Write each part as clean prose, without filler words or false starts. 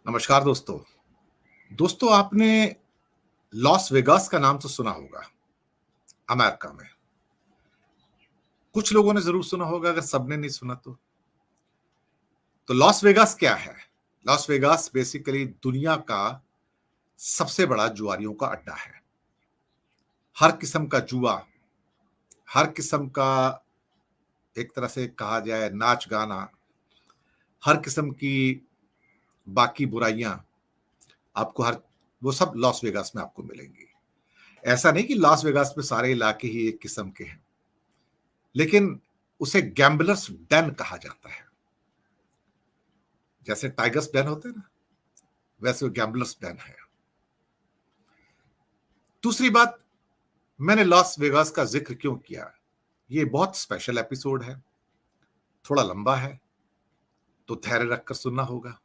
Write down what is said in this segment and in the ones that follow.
नमस्कार दोस्तों। दोस्तों आपने लॉस वेगास का नाम तो सुना होगा, अमेरिका में। कुछ लोगों ने ज़रूर सुना होगा अगर सबने नहीं सुना तो। तो लॉस वेगास क्या है? लॉस वेगास बेसिकली दुनिया का सबसे बड़ा जुआरियों का अड्डा है। हर किस्म का जुआ, हर किस्म का एक तरह से कहा जाए नाच-गाना, हर किस्म की बाकी बुराइयाँ आपको हर वो सब लॉस वेगास में आपको मिलेंगी। ऐसा नहीं कि लॉस वेगास में सारे इलाके ही एक किस्म के हैं, लेकिन उसे गैम्बलर्स डेन कहा जाता है। जैसे टाइगर्स डेन होते हैं ना, वैसे वो गैम्बलर्स डेन है। दूसरी बात, मैंने लॉस वेगास का जिक्र क्यों किया? ये बहुत स्पेशल एपिसोड है, थोड़ा लंबा है, तो धैर्य रखकर सुनना होगा।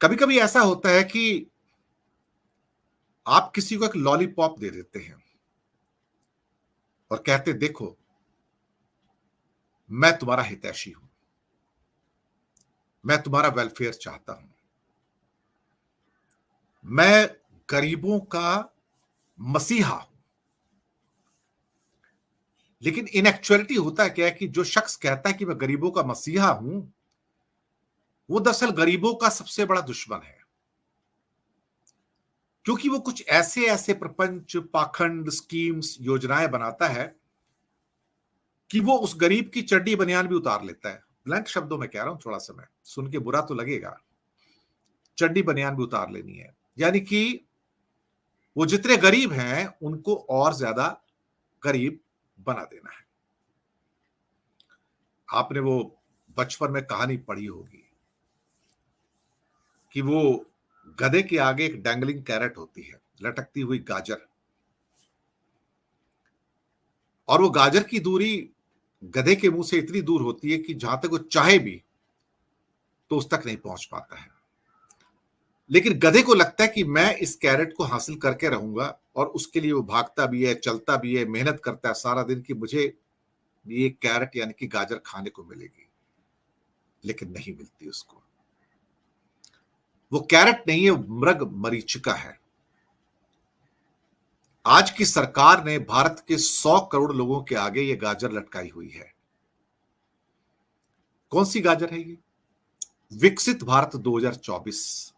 कभी-कभी ऐसा होता है कि आप किसी को एक लॉलीपॉप दे देते हैं और कहते देखो, मैं तुम्हारा हितैषी हूं, मैं तुम्हारा वेलफेयर चाहता हूं, मैं गरीबों का मसीहा हूं। लेकिन इन एक्चुअलिटी होता क्या है कि जो शख्स कहता है कि मैं गरीबों का मसीहा हूं, वो दरअसल गरीबों का सबसे बड़ा दुश्मन है। क्योंकि वो कुछ ऐसे-ऐसे प्रपंच, पाखंड, स्कीम्स, योजनाएं बनाता है कि वो उस गरीब की चड्डी बनियान भी उतार लेता है। ब्लंट शब्दों में कह रहा हूं, थोड़ा सा मैं सुन के बुरा तो लगेगा, चड्डी बनियान भी उतार लेनी है। यानी कि वो जितने गरीब हैं उनको और ज्यादा गरीब बना देना है। आपने वो बचपन में कहानी पढ़ी होगी कि वो गधे के आगे एक डैंगलिंग कैरेट होती है, लटकती हुई गाजर, और वो गाजर की दूरी गधे के मुंह से इतनी दूर होती है कि जहां तक वो चाहे भी तो उस तक नहीं पहुंच पाता है। लेकिन गधे को लगता है कि मैं इस कैरेट को हासिल करके रहूंगा, और उसके लिए वो भागता भी है, चलता भी है, मेहनत करता है सारा दिन कि मुझे ये कैरेट यानी कि गाजर खाने को मिलेगी। लेकिन नहीं मिलती उसको। वो कैरेट नहीं है, मृग मरीचिका है। आज की सरकार ने भारत के 100 करोड़ लोगों के आगे ये गाजर लटकाई हुई है। कौन सी गाजर है ये? विकसित भारत 2024।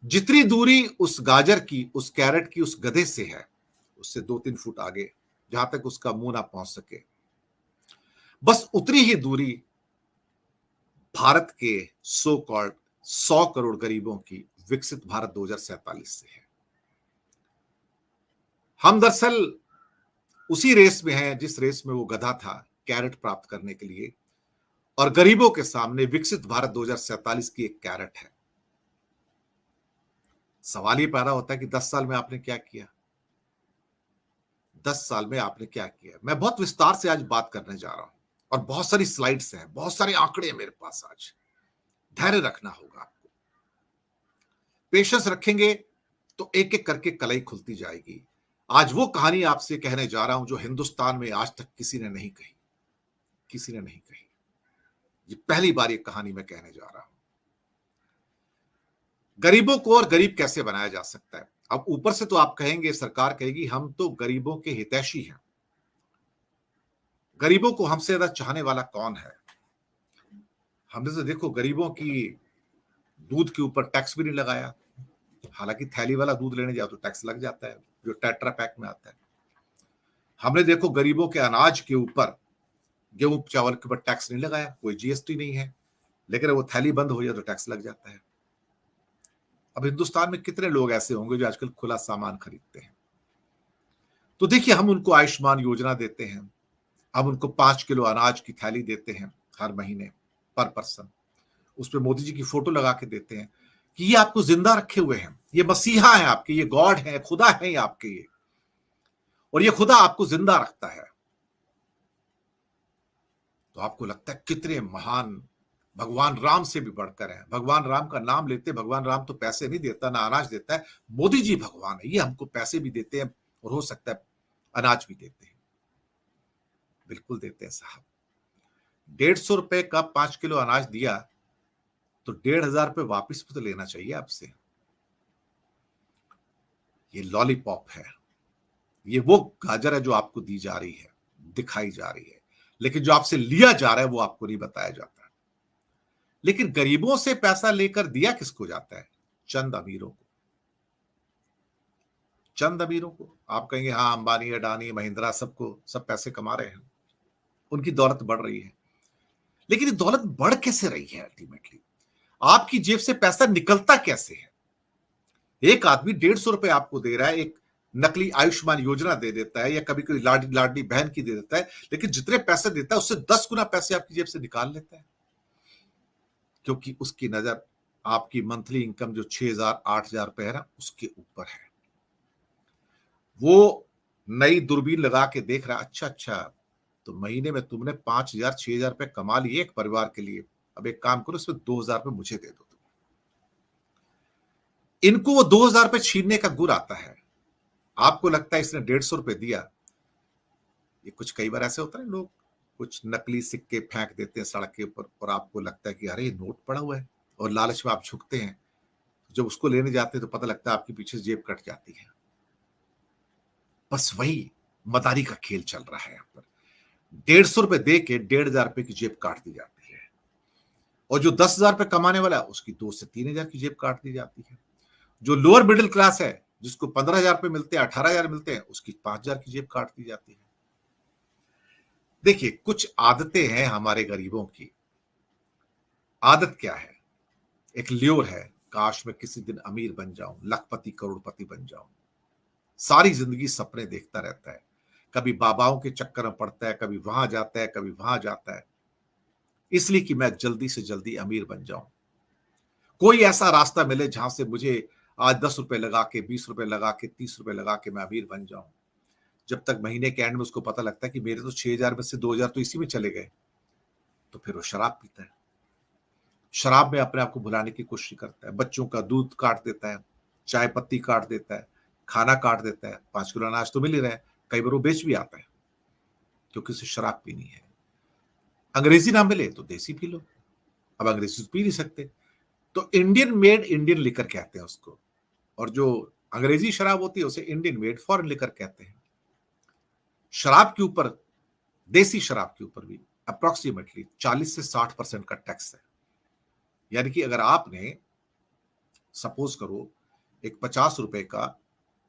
जितनी दूरी उस गाजर की, उस कैरेट की, उस गधे से है, उससे 2-3 फुट आगे, जहां तक उसका मुंह ना पहुंच सके, बस उतनी ही दूरी भारत के सो कॉल्ड 100 करोड़ गरीबों की विकसित भारत 2047 से है। हम दरअसल उसी रेस में हैं जिस रेस में वो गधा था कैरेट प्राप्त करने के लिए, और गरीबों के सामने विकसित भारत 2047 की एक कैरेट है। सवाल ये पैदा होता है कि 10 साल में आपने क्या किया? 10 साल में आपने क्या किया? मैं बहुत विस्तार से आज बात करने जा रहा हूं, और बहुत सारी स्लाइड्स हैं, बहुत सारे आंकड़े हैं मेरे पास आज। धैर्य रखना होगा आपको। पेशेंस रखेंगे तो एक एक करके कलाई खुलती जाएगी। आज वो कहानी आपसे कहने जा रहा हूं जो हिंदुस्तान में आज तक किसी ने नहीं कही, किसी ने नहीं कही। ये पहली बार ये कहानी मैं कहने जा रहा हूं। गरीबों को और गरीब कैसे बनाया जा सकता है? अब ऊपर से तो आप कहेंगे, सरकार कहेगी हम तो गरीबों के हितैषी हैं। गरीबों को हमसे ज्यादा चाहने वाला कौन है? हमने तो देखो गरीबों की दूध के ऊपर टैक्स भी नहीं लगाया। हालांकि थैली वाला दूध लेने जाओ तो टैक्स लग जाता है, जो टेट्रा पैक में आता है। हमने देखो गरीबों के अनाज के ऊपर, गेहूं चावल के ऊपर टैक्स नहीं लगाया, कोई जीएसटी नहीं है। लेकिन वो थैली बंद हो जाए तो टैक्स लग जाता है। अब हिंदुस्तान में कितने लोग ऐसे होंगे जो आजकल खुला सामान खरीदते हैं? तो देखिए, हम उनको आयुष्मान योजना देते हैं, हम उनको 5 किलो अनाज की थैली देते हैं हर महीने पर पर्सन। उसपे मोदी जी की फोटो लगा के देते हैं कि ये आपको जिंदा रखे हुए हैं, ये मसीहा है आपके, ये गॉड है, खुदा है ये आपके, ये और ये खुदा आपको जिंदा रखता है। तो आपको लगता है कितने महान भगवान राम से भी बढ़कर हैं। भगवान राम का नाम लेते, भगवान राम तो पैसे नहीं देता ना अनाज देता है, मोदी जी भगवान है, ये हमको पैसे भी देते हैं और हो सकता है अनाज भी देते हैं। बिल्कुल देते हैं साहब। ₹150 का 5 किलो अनाज दिया तो ₹1500 वापस भी तो लेना चाहिए आपसे। ये लॉलीपॉप है, ये वो गाजर है जो आपको दी जा रही है, दिखाई जा रही है, लेकिन जो आपसे लिया जा रहा है वो आपको नहीं बताया जाता। लेकिन गरीबों से पैसा लेकर दिया किसको जाता है? चंद अमीरों को। चंद अमीरों को। आप कहेंगे हाँ, अंबानी, अडानी, महिंद्रा, सबको सब पैसे कमा रहे हैं, उनकी दौलत बढ़ रही है। लेकिन ये दौलत बढ़ कैसे रही है? अल्टीमेटली आपकी जेब से पैसा निकलता कैसे है? एक आदमी ₹150 आपको दे रहा है, एक नकली आयुष्मान योजना दे देता है, या कभी कोई लाडली बहन की दे देता है, लेकिन जितने पैसे देता है उससे 10 गुना पैसे आपकी जेब से निकाल लेता है, क्योंकि उसकी नजर आपकी मंथली इनकम जो 6,000 8,000 है ना, उसके ऊपर है। वो नई दूरबीन लगा के देख रहा है, अच्छा अच्छा, तो महीने में तुमने 5,000 6,000 कमा लिए एक परिवार के लिए, अब एक काम करो, इसमें 2,000 मुझे दे दो। इनको वो 2,000 छीनने का गुर आता है। आपको लगता है इसने ₹150 दिया। ये कुछ कई बार ऐसे होता है, लोग कुछ नकली सिक्के फेंक देते हैं सड़क के ऊपर, और आपको लगता है कि अरे नोट पड़ा हुआ है, और लालच में आप झुकते हैं। जब उसको लेने जाते हैं तो पता लगता है आपके पीछे जेब कट जाती है। बस वही मदारी का खेल चल रहा है यहाँ पर। ₹150 दे के ₹1,500 की जेब काट दी जाती है, और जो ₹10,000 कमाने वाला है उसकी 2 से 3,000 की जेब काट दी जाती है। जो लोअर मिडिल क्लास है, जिसको ₹15,000 मिलते हैं, 18,000 मिलते हैं, उसकी 5,000 की जेब काट दी जाती है। देखिए, कुछ आदतें हैं हमारे गरीबों की। आदत क्या है? एक ल्योर है, काश मैं किसी दिन अमीर बन जाऊं, लखपति करोड़पति बन जाऊं। सारी जिंदगी सपने देखता रहता है, कभी बाबाओं के चक्कर में पड़ता है, कभी वहां जाता है, कभी वहां जाता है, इसलिए कि मैं जल्दी से जल्दी अमीर बन जाऊं। कोई ऐसा रास्ता मिले जहां से मुझे आज ₹10 लगा के, ₹20 लगा के, ₹30 लगा के मैं अमीर बन जाऊं। जब तक महीने के एंड में उसको पता लगता है कि मेरे तो 6,000 में से 2,000 तो इसी में चले गए, तो फिर वो शराब पीता है। शराब में अपने आप को भुलाने की कोशिश करता है, बच्चों का दूध काट देता है, चाय पत्ती काट देता है, खाना काट देता है। 5 किलो अनाज तो मिल ही रहा है, कई बार वो बेच भी आता है, क्योंकि उसे शराब पीनी है। अंग्रेजी ना मिले तो देसी पी लो, अब अंग्रेजी तो पी नहीं सकते, तो इंडियन मेड इंडियन लिकर कहते हैं उसको, और जो अंग्रेजी शराब होती है उसे इंडियन मेड फॉरेन लिकर कहते हैं। शराब के ऊपर, देसी शराब के ऊपर भी अप्रोक्सीमेटली 40 से 60% का टैक्स है। यानी कि अगर आपने सपोज करो एक ₹50 का,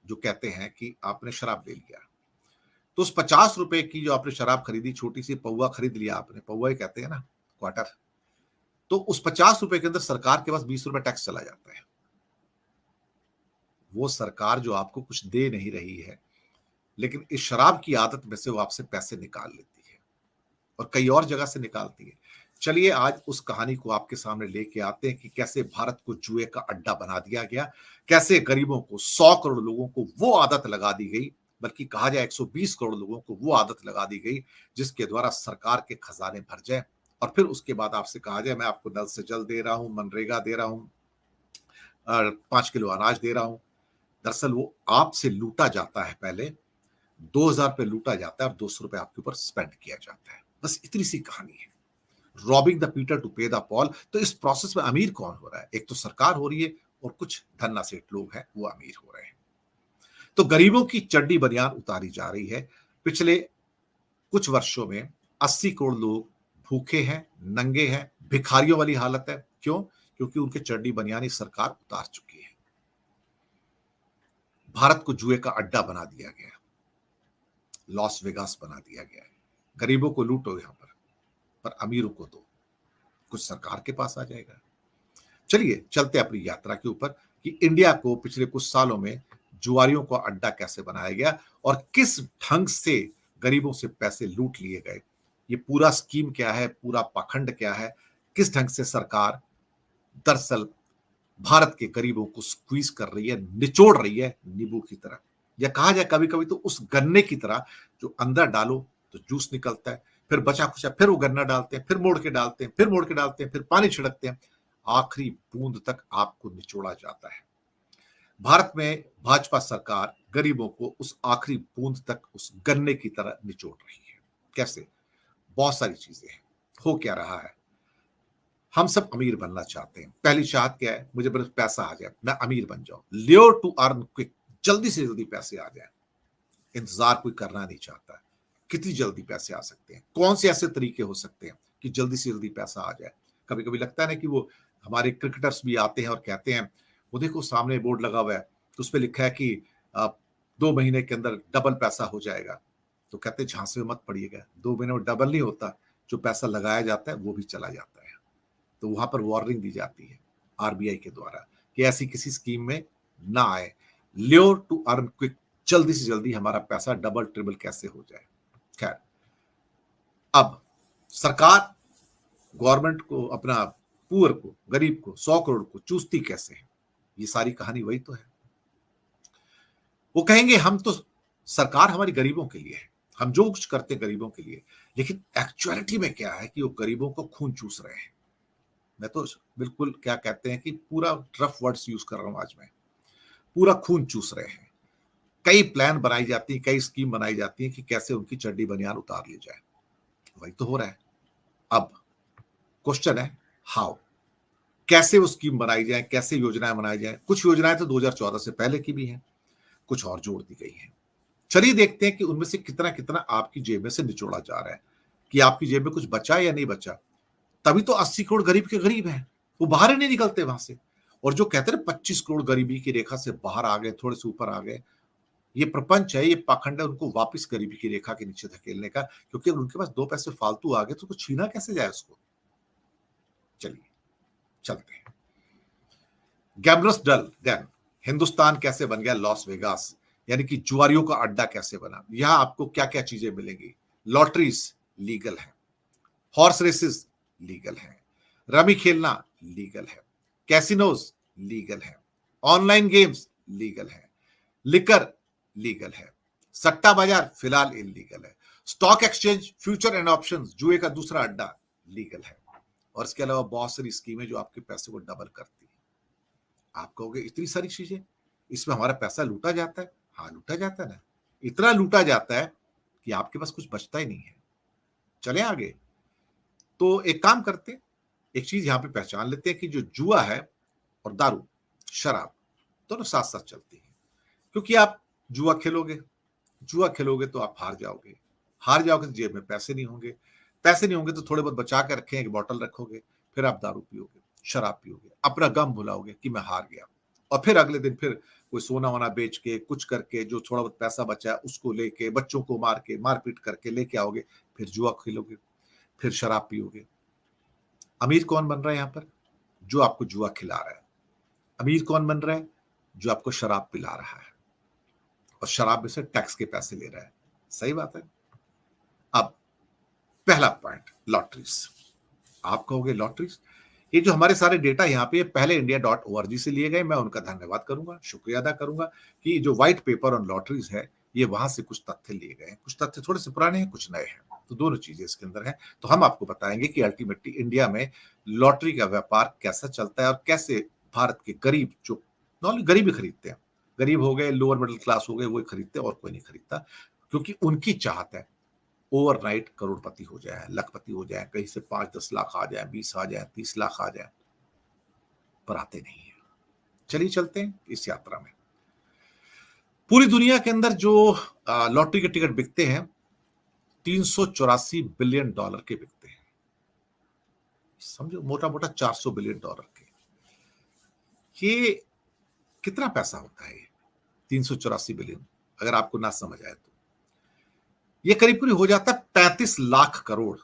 जो कहते हैं कि आपने शराब ले लिया, तो उस ₹50 की जो आपने शराब खरीदी, छोटी सी पौवा खरीद लिया आपने, पौवा ही कहते हैं ना, क्वार्टर, तो उस ₹50 के अंदर सरकार के पास ₹20 टैक्स चला जाता है। वो सरकार जो आपको कुछ दे नहीं रही है, लेकिन इस शराब की आदत में से वो आपसे पैसे निकाल लेती है, और कई और जगह से निकालती है। चलिए आज उस कहानी को आपके सामने लेके आते हैं कि कैसे भारत को जुए का अड्डा बना दिया गया, कैसे गरीबों को, 100 करोड़ लोगों को वो आदत लगा दी गई, बल्कि कहा जाए 120 करोड़ लोगों को वो आदत लगा दी गई जिसके द्वारा सरकार के खजाने भर जाए, और फिर उसके बाद आपसे कहा जाए मैं आपको नल से जल दे रहा हूं, मनरेगा दे रहा हूं, 5 किलो अनाज दे रहा हूं। दरअसल वो आपसे लूटा जाता है, पहले 2,000 पे लूटा जाता है और ₹200 आपके ऊपर स्पेंड किया जाता है। बस इतनी सी कहानी है। रॉबिंग द पीटर टू पे द पॉल। तो इस प्रोसेस में अमीर कौन हो रहा है? एक तो सरकार हो रही है, और कुछ धन्ना सेठ लोग हैं वो अमीर हो रहे हैं। तो गरीबों की चड्डी बनियान उतारी जा रही है। पिछले कुछ वर्षों में 80 करोड़ लोग भूखे हैं, नंगे हैं, भिखारियों वाली हालत है। क्यों? क्योंकि उनके चड्डी बनियान ही सरकार उतार चुकी है। भारत को जुए का अड्डा बना दिया गया, लॉस वेगास बना दिया गया है। गरीबों को लूटो यहां पर अमीरों को दो, कुछ सरकार के पास आ जाएगा। चलिए चलते अपनी यात्रा के ऊपर कि इंडिया को पिछले कुछ सालों में जुआरियों का अड्डा कैसे बनाया गया, और किस ढंग से गरीबों से पैसे लूट लिए गए। ये पूरा स्कीम क्या है, पूरा पाखंड क्या है, किस ढंग से सरकार दरअसल भारत के गरीबों को स्क्वीज कर रही है, निचोड़ रही है नींबू की तरह, या कहा जाए कभी कभी तो उस गन्ने की तरह जो अंदर डालो तो जूस निकलता है, फिर बचा खुचा फिर वो गन्ना डालते हैं, फिर मोड़ के डालते हैं, फिर मोड़ के डालते हैं, फिर पानी छिड़कते हैं, आखिरी बूंद तक आपको निचोड़ा जाता है। भारत में भाजपा सरकार गरीबों को उस आखिरी बूंद तक उस गन्ने की तरह निचोड़ रही है। कैसे? बहुत सारी चीजें हैं। हो क्या रहा है? हम सब अमीर बनना चाहते हैं। पहली चाहत क्या है? मुझे बस पैसा आ जाए, मैं अमीर बन जाऊं। लियोर टू अर्न क्विक, जल्दी से जल्दी पैसे आ जाए। इंतजार कोई करना नहीं चाहता। कितनी जल्दी पैसे आ सकते हैं? कौन से ऐसे तरीके हो सकते हैं कि जल्दी से जल्दी पैसा आ जाए? कभी कभी लगता है ना कि वो हमारे क्रिकेटर्स भी आते हैं और कहते हैं, वो देखो सामने बोर्ड लगा हुआ है, तो उस पर लिखा है कि 2 महीने के अंदर डबल पैसा हो जाएगा। तो कहते हैं झांसे में मत पड़िएगा, 2 महीने में डबल नहीं होता। जो पैसा लगाया जाता है वो भी चला जाता है। तो वहां पर वार्निंग दी जाती है आरबीआई के द्वारा कि ऐसी किसी स्कीम में ना आए। ल्योर टू अर्न क्विक, जल्दी से जल्दी हमारा पैसा डबल ट्रिपल कैसे हो जाए। खैर, अब सरकार गवर्नमेंट को, अपना पुअर को, गरीब को, 100 करोड़ को चूसती कैसे है? ये सारी कहानी वही तो है। वो कहेंगे हम तो, सरकार हमारी गरीबों के लिए है, हम जो कुछ करते हैं गरीबों के लिए। लेकिन एक्चुअलिटी में क्या है कि वो गरीबों को खून चूस रहे हैं। मैं तो बिल्कुल, क्या कहते हैं कि पूरा रफ वर्ड्स यूज कर रहा हूं आज मैं, पूरा खून चूस रहे हैं। कई प्लान बनाई जाती है, कई स्कीम बनाई जाती है कि कैसे उनकी चड्डी बनियान उतार ली जाए। वही तो हो रहा है। अब क्वेश्चन है हाउ, कैसे वो स्कीम बनाई जाए, कैसे योजनाएं बनाई जाए। कुछ योजनाएं तो 2014 से पहले की भी हैं, कुछ और जोड़ दी गई हैं। चलिए देखते हैं कि उनमें से कितना कितना आपकी जेब में से निचोड़ा जा रहा है, कि आपकी जेब में कुछ बचा या नहीं बचा। तभी तो 80 करोड़ गरीब के गरीब हैं, वो बाहर ही नहीं निकलते वहां से। और जो कहते हैं 25 करोड़ गरीबी की रेखा से बाहर आ गए, थोड़े से ऊपर आ गए, ये प्रपंच है, ये पाखंड है उनको वापस गरीबी की रेखा के नीचे धकेलने का। क्योंकि उनके पास 2 पैसे फालतू आ गए तो कुछ छीना कैसे जाए उसको। चलिए चलते हैं। गैम्बलर्स डल देन, हिंदुस्तान कैसे बन गया लॉस वेगास, यानी कि जुआरियों का अड्डा कैसे बना। यहां आपको क्या क्या चीजें मिलेंगी। लॉटरीज लीगल है, हॉर्स रेसेस लीगल है, रमी खेलना लीगल है, कैसिनोज लीगल है, ऑनलाइन गेम्स लीगल है, लिकर लीगल है, सट्टा बाजार फिलहाल इलीगल है, stock exchange, future and options, जुए का दूसरा अड्डा लीगल है। और इसके अलावा बहुत सारी स्कीमें जो आपके पैसे को डबल करती है। आप कहोगे इतनी सारी चीजें, इसमें हमारा पैसा लूटा जाता है। हाँ, लूटा जाता है ना, इतना लूटा जाता है कि आपके पास कुछ बचता ही नहीं है। चले आगे। तो एक काम करते, एक चीज यहां पे पहचान लेते हैं कि जो जुआ है और दारू, शराब, दोनों साथ साथ चलती है। क्योंकि आप जुआ खेलोगे, जुआ खेलोगे तो आप हार जाओगे, हार जाओगे तो जेब में पैसे नहीं होंगे, पैसे नहीं होंगे तो थोड़े बहुत बचा कर रखें, एक बोतल रखोगे, फिर आप दारू पियोगे, शराब पियोगे, अपना गम भुलाओगे कि मैं हार गया। और फिर अगले दिन फिर कोई सोना वोना बेच के, कुछ करके, जो थोड़ा बहुत पैसा बचा है उसको लेके, बच्चों को मार के, मारपीट करके लेके आओगे, फिर जुआ खेलोगे, फिर शराब पियोगे। अमीर कौन बन रहा है यहाँ पर? जो आपको जुआ खिला रहा है। अमीर कौन बन रहा है? जो आपको शराब पिला रहा है और शराब में से टैक्स के पैसे ले रहा है। सही बात है। अब पहला पॉइंट, लॉटरीज। आप कहोगे लॉटरीज, ये जो हमारे सारे डेटा यहाँ पे पहले india.org से लिए गए, मैं उनका धन्यवाद करूंगा, शुक्रिया अदा करूंगा कि जो व्हाइट पेपर ऑन लॉटरीज है, ये वहां से कुछ तथ्य लिए गए हैं। कुछ तथ्य थोड़े से पुराने हैं, कुछ नए हैं, तो दोनों चीजें इसके अंदर हैं। तो हम आपको बताएंगे कि अल्टीमेटली इंडिया में लॉटरी का व्यापार कैसा चलता है और कैसे भारत के गरीब, जो नॉर्मली गरीब ही खरीदते हैं, गरीब हो गए, लोअर मिडिल क्लास हो गए, वो खरीदते हैं और कोई नहीं खरीदता, क्योंकि उनकी चाहत है ओवरनाइट करोड़पति हो जाए, लखपति हो जाए, कहीं से 5-10 लाख आ जाए, 20 आ जाए, 30 लाख आ जाए, पर आते नहीं है। चलिए चलते हैं इस यात्रा में। पूरी दुनिया के अंदर जो लॉटरी के टिकट बिकते हैं, 384 बिलियन डॉलर के बिकते हैं। समझो, मोटा मोटा 400 बिलियन डॉलर के। ये कितना पैसा होता है? 384 बिलियन, अगर आपको ना समझ आए तो ये करीब करीब हो जाता है 35 लाख करोड़।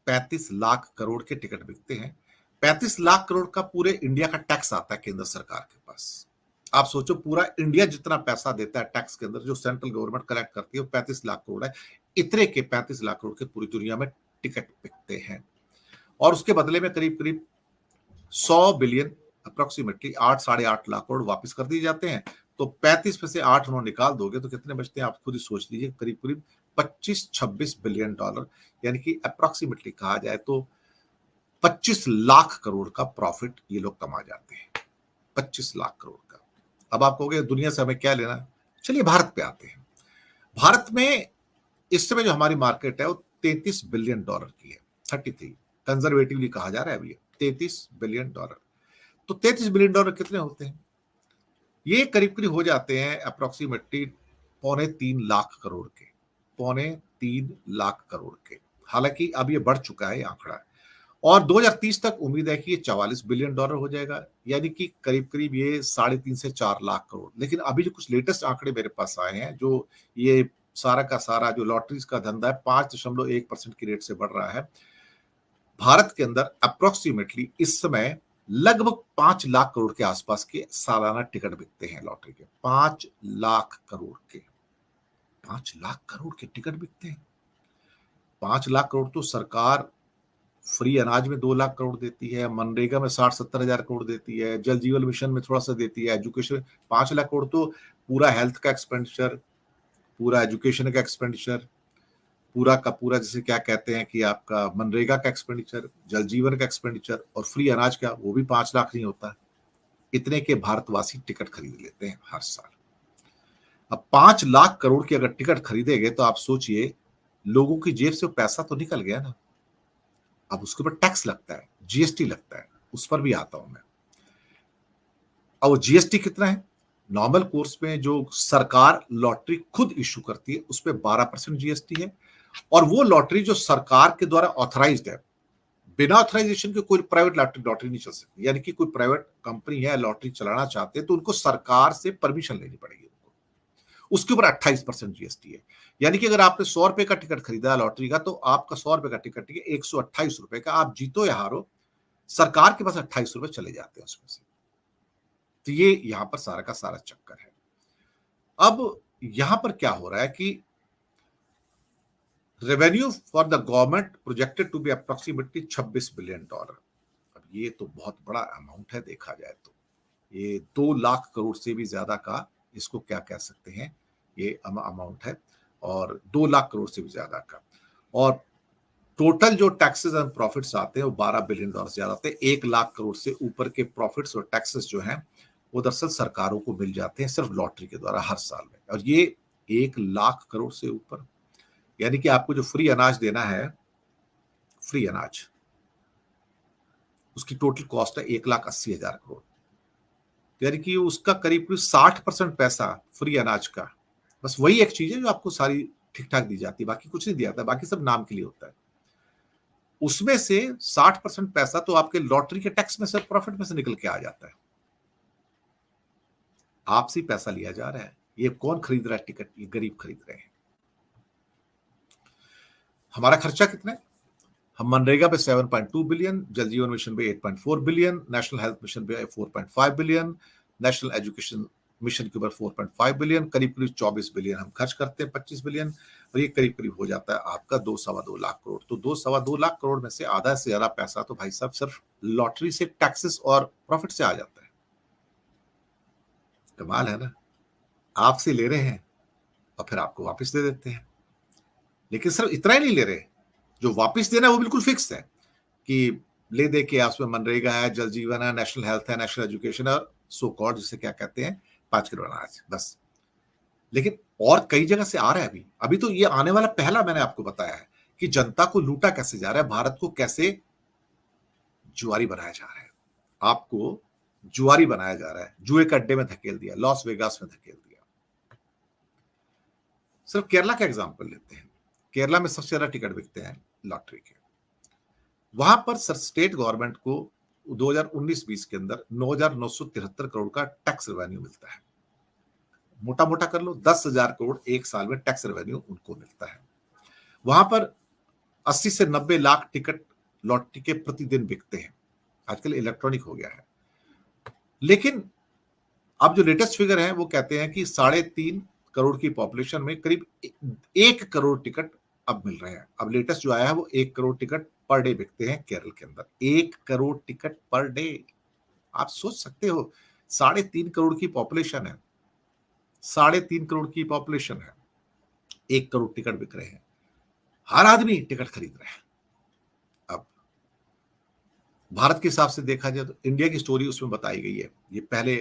35 लाख करोड़ के टिकट बिकते हैं। 35 लाख करोड़ का पूरे इंडिया का टैक्स आता है केंद्र सरकार के पास। आप सोचो, पूरा इंडिया जितना पैसा देता है टैक्स के अंदर, जो सेंट्रल गवर्नमेंट कलेक्ट करती है, वो 35 लाख करोड़ है। इतने के 35 लाख करोड़ के पूरी दुनिया में टिकट बिकते हैं। और उसके बदले में करीब करीब 100 बिलियन, अप्रोक्सीमेटली 8-8.5 लाख करोड़ वापस कर दिए जाते हैं। तो 35 में से 8 नौ निकाल दोगे तो कितने बचते हैं, आप खुद ही सोच लीजिए। करीब करीब 25-26 बिलियन डॉलर, यानी कि अप्रोक्सीमेटली कहा जाए तो 25 लाख करोड़ का प्रॉफिट ये लोग कमा जाते हैं। 25 लाख करोड़ का। अब आप कहोगे दुनिया से हमें क्या लेना? चलिए भारत पे आते हैं। भारत में इस समय जो हमारी मार्केट है वो 33 बिलियन डॉलर की है। 33, कंजर्वेटिवली कहा जा रहा है अभी $33 बिलियन। तो $33 बिलियन कितने होते हैं? ये करीब करीब हो जाते हैं अप्रोक्सीमेटली 2.25 लाख करोड़ के, 2.25 लाख करोड़ के। हालांकि अब ये बढ़ चुका है ये आंकड़ा, और 2030 तक उम्मीद है कि ये $44 बिलियन हो जाएगा, यानी कि करीब करीब ये 3.5 से 4 लाख करोड़। लेकिन अभी जो कुछ लेटेस्ट आंकड़े मेरे पास आए हैं, जो ये सारा का सारा जो लॉटरीज का धंधा है 5.1% की रेट से बढ़ रहा है। भारत के अंदर अप्रोक्सीमेटली इस समय लगभग 5 लाख करोड़ के आसपास के सालाना टिकट बिकते हैं लॉटरी के। 5 लाख करोड़ के, 5 लाख करोड़ के टिकट बिकते हैं। 5 लाख करोड़ तो सरकार फ्री अनाज में 2 लाख करोड़ देती है, मनरेगा में 60-70 हजार करोड़ देती है, जल जीवन मिशन में थोड़ा सा देती है, एजुकेशन में 5 लाख करोड़ तो पूरा हेल्थ का एक्सपेंडिचर, पूरा एजुकेशन का एक्सपेंडिचर, पूरा का पूरा जिसे क्या कहते हैं कि आपका मनरेगा का एक्सपेंडिचर, जल जीवन का एक्सपेंडिचर और फ्री अनाज का, वो भी 5 लाख नहीं होता। इतने के भारतवासी टिकट खरीद लेते हैं हर साल। अब 5 लाख करोड़ की अगर टिकट खरीदेंगे तो आप सोचिए लोगों की जेब से पैसा तो निकल गया ना। अब उसके ऊपर टैक्स लगता है, जीएसटी लगता है, उस पर भी आता हूं मैं। और जीएसटी कितना है? नॉर्मल कोर्स में जो सरकार लॉटरी खुद इशू करती है उस पर 12% जीएसटी है, और वो लॉटरी जो सरकार के द्वारा ऑथराइज्ड है, बिना ऑथराइजेशन के कोई प्राइवेट लॉटरी नहीं चल सकती। यानी कि कोई प्राइवेट कंपनी है लॉटरी चलाना चाहते हैं तो उनको सरकार से परमिशन लेनी पड़ेगी उनको, उसके ऊपर 28% जीएसटी है। यानी कि अगर आपने 100 रुपए का टिकट खरीदा लॉटरी का, तो आपका 100 रुपए का टिकट 128 रुपए का, आप जीतो या हारो सरकार के पास 28 रुपए चले जाते हैं उसमें से। तो ये यहां पर सारा का सारा चक्कर है। अब यहां पर क्या हो रहा है कि revenue for the government projected to be approximately $26 billion. अब ये तो बहुत बड़ा अमाउंट है देखा जाए तो, ये 2 लाख करोड़ से भी ज्यादा का इसको क्या कह सकते हैं, ये अमाउंट है, और 2 लाख करोड़ से भी ज्यादा का। और टोटल जो टैक्सेस एंड प्रॉफिट्स आते हैं वो $12 बिलियन से ज्यादा आते हैं। 1 लाख करोड़ से ऊपर के प्रॉफिट्स और टैक्सेस जो हैं वो दरअसल सरकारों को मिल जाते हैं सिर्फ लॉटरी के द्वारा हर साल में। और ये 1 लाख करोड़ से ऊपर, यानी कि आपको जो फ्री अनाज देना है, फ्री अनाज, उसकी टोटल कॉस्ट है 1,80,000 करोड़। यानी कि उसका करीब 60% पैसा फ्री अनाज का, बस वही एक चीज है जो आपको सारी ठीक ठाक दी जाती है, बाकी कुछ नहीं दिया जाता, बाकी सब नाम के लिए होता है। उसमें से 60% पैसा तो आपके लॉटरी के टैक्स में से, प्रॉफिट में से निकल के आ जाता है। आपसे पैसा लिया जा रहा है। ये कौन खरीद रहा है टिकट? ये गरीब खरीद रहे हैं। हमारा खर्चा कितना है? हम मनरेगा पे 7.2 बिलियन, जल जीवन मिशन पे 8.4 बिलियन, नेशनल हेल्थ मिशन पे 4.5 बिलियन, नेशनल एजुकेशन मिशन के ऊपर 4.5 बिलियन, करीब करीब 24 बिलियन हम खर्च करते हैं, 25 बिलियन, और ये करीब करीब हो जाता है आपका 2-2.25 लाख करोड़। तो 2-2.25 लाख करोड़ में से आधा से ज्यादा पैसा तो भाई साहब सिर्फ लॉटरी से, टैक्सेस और प्रॉफिट से आ जाता है। कमाल है ना। आपसे ले रहे हैं और फिर आपको वापस दे देते हैं। लेकिन सिर्फ इतना ही नहीं ले रहे, जो वापस देना है वो बिल्कुल फिक्स है कि ले दे के उसमें मनरेगा है, जल जीवन है, नेशनल हेल्थ है, नेशनल एजुकेशन है, सो कॉल्ड जिसे क्या कहते हैं 5 किलो अनाज, बस। लेकिन और कई जगह से आ रहा है। अभी तो ये आने वाला पहला मैंने आपको बताया है कि जनता को लूटा कैसे जा रहा है, भारत को कैसे जुआरी बनाया जा रहा है। आपको जुआरी बनाया जा रहा है, जुए के अड्डे में धकेल दिया, लॉस वेगास में धकेल दिया। सिर्फ केरला का एग्जाम्पल लेते हैं। केरला में सबसे ज्यादा टिकट बिकते हैं लॉटरी के। वहां पर स्टेट गवर्नमेंट को 2019-20 के अंदर 9,973 करोड़ का टैक्स रेवेन्यू मिलता है। मोटा मोटा कर लो 10,000 करोड़ एक साल में टैक्स रेवेन्यू उनको मिलता है। वहां पर 80 से 90 लाख टिकट लॉटरी के प्रतिदिन बिकते हैं। आजकल इलेक्ट्रॉनिक हो गया है। लेकिन अब जो लेटेस्ट फिगर है वो कहते हैं कि 3.5 करोड़ की पॉपुलेशन में करीब 1 करोड़ टिकट अब मिल रहे हैं। अब लेटेस्ट जो आया है वो 1 करोड़ टिकट पर डे बिकते हैं केरल के अंदर। 1 करोड़ टिकट पर डे। आप सोच सकते हो 3.5 करोड़ की पॉपुलेशन है, 3.5 करोड़ की पॉपुलेशन है, 1 करोड़ टिकट बिक रहे हैं, हर आदमी टिकट खरीद रहे हैं। अब भारत के हिसाब से देखा जाए तो इंडिया की स्टोरी उसमें बताई गई है। ये पहले